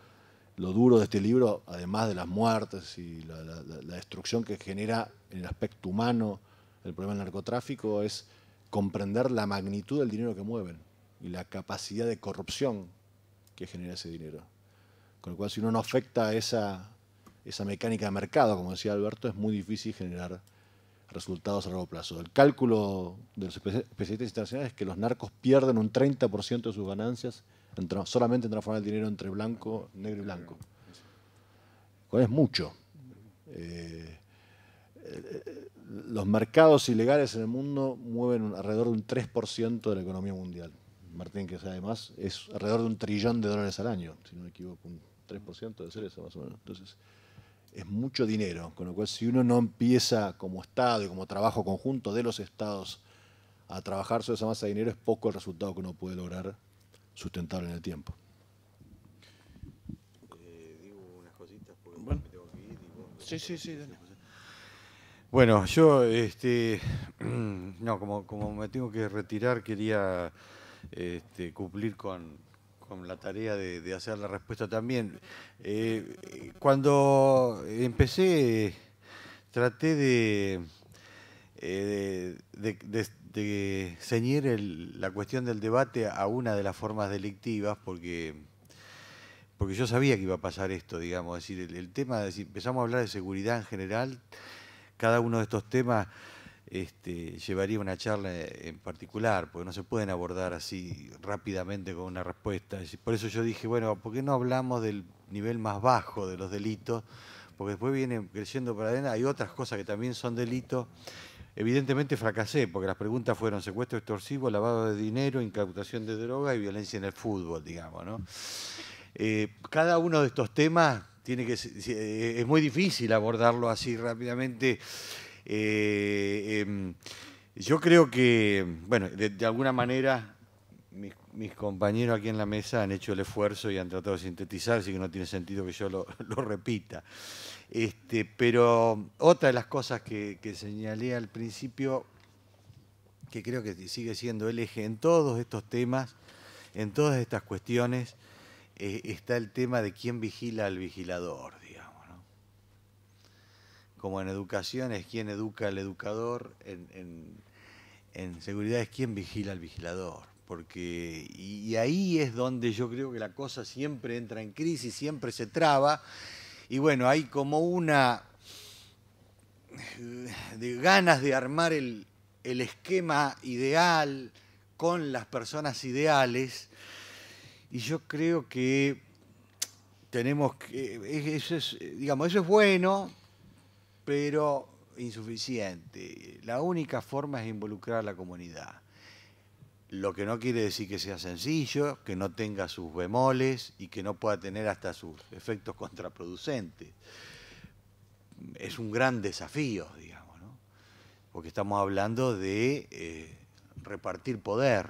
lo duro de este libro, además de las muertes y la destrucción que genera en el aspecto humano el problema del narcotráfico, es comprender la magnitud del dinero que mueven y la capacidad de corrupción que genera ese dinero. Con lo cual, si uno no afecta esa mecánica de mercado, como decía Alberto, es muy difícil generar resultados a largo plazo. El cálculo de los especialistas internacionales es que los narcos pierden un 30% de sus ganancias solamente en transformar el dinero entre negro y blanco. Cual es mucho. Los mercados ilegales en el mundo mueven alrededor de un 3% de la economía mundial. Martín, que además es alrededor de $1 trillón al año, si no me equivoco, un 3% debe ser eso más o menos. Entonces, es mucho dinero, con lo cual si uno no empieza como Estado y como trabajo conjunto de los Estados a trabajar sobre esa masa de dinero, es poco el resultado que uno puede lograr sustentable en el tiempo. Digo unas cositas porque me tengo que ir. Sí, dale. Bueno, yo, no, como me tengo que retirar, quería cumplir con la tarea de hacer la respuesta también. Cuando empecé, traté de ceñir la cuestión del debate a una de las formas delictivas, porque yo sabía que iba a pasar esto, digamos. Es decir, el tema, si empezamos a hablar de seguridad en general, cada uno de estos temas llevaría una charla en particular, porque no se pueden abordar así rápidamente con una respuesta. Por eso yo dije, bueno, ¿por qué no hablamos del nivel más bajo de los delitos? Porque después viene creciendo para adentro, hay otras cosas que también son delitos. Evidentemente fracasé, porque las preguntas fueron secuestro extorsivo, lavado de dinero, incautación de droga y violencia en el fútbol, digamos, ¿no? Cada uno de estos temas es muy difícil abordarlo así rápidamente. Yo creo que, bueno, de alguna manera mis compañeros aquí en la mesa han hecho el esfuerzo y han tratado de sintetizar, así que no tiene sentido que yo lo repita. Pero otra de las cosas que señalé al principio, que creo que sigue siendo el eje en todos estos temas, en todas estas cuestiones, está el tema de quién vigila al vigilador, digamos, ¿no? Como en educación es quién educa al educador, en seguridad es quién vigila al vigilador. Porque, y ahí es donde yo creo que la cosa siempre entra en crisis, siempre se traba. Y bueno, hay como una de ganas de armar el esquema ideal con las personas ideales. Y yo creo que tenemos que, eso es bueno, pero insuficiente. La única forma es involucrar a la comunidad. Lo que no quiere decir que sea sencillo, que no tenga sus bemoles y que no pueda tener hasta sus efectos contraproducentes. Es un gran desafío, digamos, ¿no? Porque estamos hablando de repartir poder.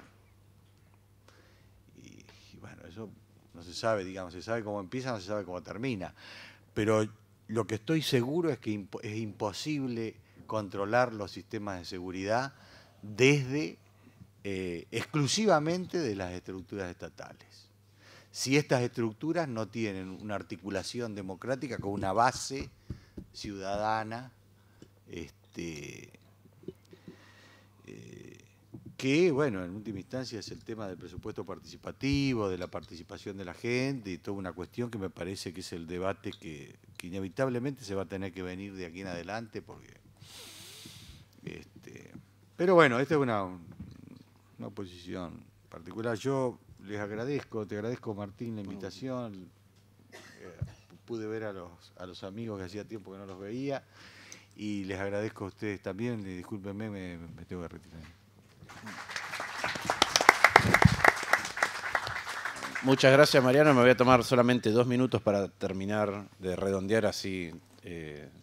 Y bueno, eso no se sabe, digamos, se sabe cómo empieza, no se sabe cómo termina. Pero lo que estoy seguro es que es imposible controlar los sistemas de seguridad desde exclusivamente de las estructuras estatales. Si estas estructuras no tienen una articulación democrática con una base ciudadana, que, bueno, en última instancia es el tema del presupuesto participativo, de la participación de la gente y toda una cuestión que me parece que es el debate que inevitablemente se va a tener que venir de aquí en adelante, porque pero bueno, esta es una posición particular. Yo les agradezco, te agradezco, Martín, la invitación. Pude ver a los amigos que hacía tiempo que no los veía y les agradezco a ustedes también. Discúlpenme, me tengo que retirar. Muchas gracias, Mariano. Me voy a tomar solamente 2 minutos para terminar de redondear, así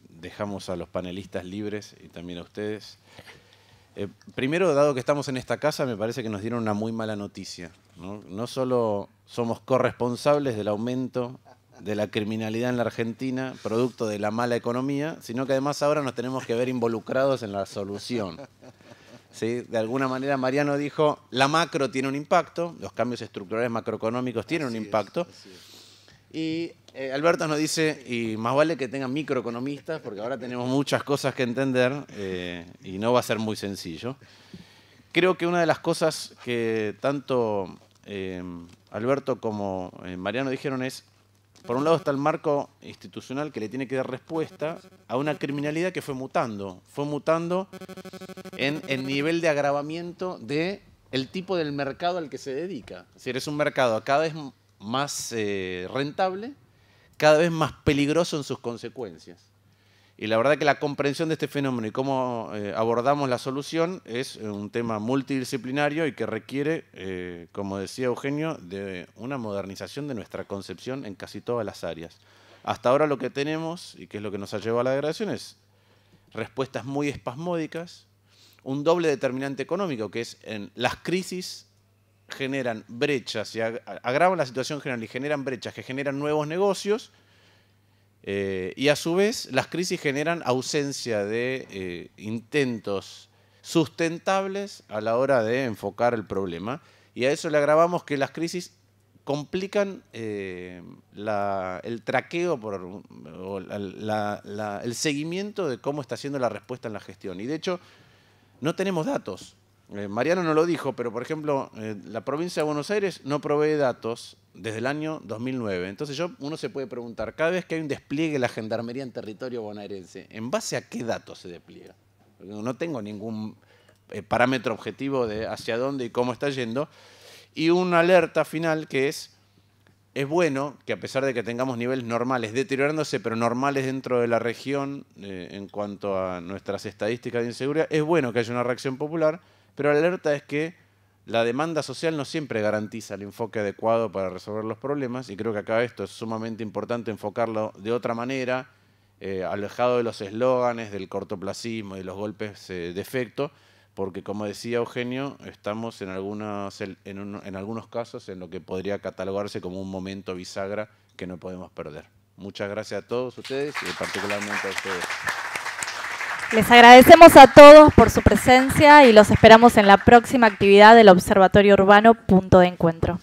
dejamos a los panelistas libres y también a ustedes. Primero, dado que estamos en esta casa, me parece que nos dieron una muy mala noticia, ¿no? No solo somos corresponsables del aumento de la criminalidad en la Argentina, producto de la mala economía, sino que además ahora nos tenemos que ver involucrados en la solución. ¿Sí? De alguna manera Mariano dijo, la macro tiene un impacto, los cambios estructurales macroeconómicos tienen un impacto. Y Alberto nos dice, y más vale que tengan microeconomistas, porque ahora tenemos muchas cosas que entender y no va a ser muy sencillo. Creo que una de las cosas que tanto Alberto como Mariano dijeron es, por un lado está el marco institucional que le tiene que dar respuesta a una criminalidad que fue mutando en el nivel de agravamiento del tipo del mercado al que se dedica. Es decir, es un mercado cada vez más rentable, cada vez más peligroso en sus consecuencias. Y la verdad que la comprensión de este fenómeno y cómo abordamos la solución es un tema multidisciplinario y que requiere, como decía Eugenio, de una modernización de nuestra concepción en casi todas las áreas. Hasta ahora lo que tenemos, y que es lo que nos ha llevado a la degradación, es respuestas muy espasmódicas, un doble determinante económico, que es en las crisis generan brechas y agravan la situación general y generan brechas que generan nuevos negocios. Y a su vez, las crisis generan ausencia de intentos sustentables a la hora de enfocar el problema. Y a eso le agravamos que las crisis complican el traqueo o el seguimiento de cómo está siendo la respuesta en la gestión. Y de hecho, no tenemos datos. Mariano no lo dijo, pero por ejemplo, la provincia de Buenos Aires no provee datos desde el año 2009. Entonces uno se puede preguntar, cada vez que hay un despliegue de la gendarmería en territorio bonaerense, ¿en base a qué datos se despliega? no tengo ningún parámetro objetivo de hacia dónde y cómo está yendo. Y una alerta final que es bueno que a pesar de que tengamos niveles normales, deteriorándose, pero normales dentro de la región en cuanto a nuestras estadísticas de inseguridad, es bueno que haya una reacción popular, pero la alerta es que la demanda social no siempre garantiza el enfoque adecuado para resolver los problemas, y creo que acá esto es sumamente importante enfocarlo de otra manera, alejado de los eslóganes, del cortoplacismo y de los golpes de efecto, porque como decía Eugenio, estamos en algunos casos en lo que podría catalogarse como un momento bisagra que no podemos perder. Muchas gracias a todos ustedes y particularmente a ustedes. Les agradecemos a todos por su presencia y los esperamos en la próxima actividad del Observatorio Urbano Punto de Encuentro.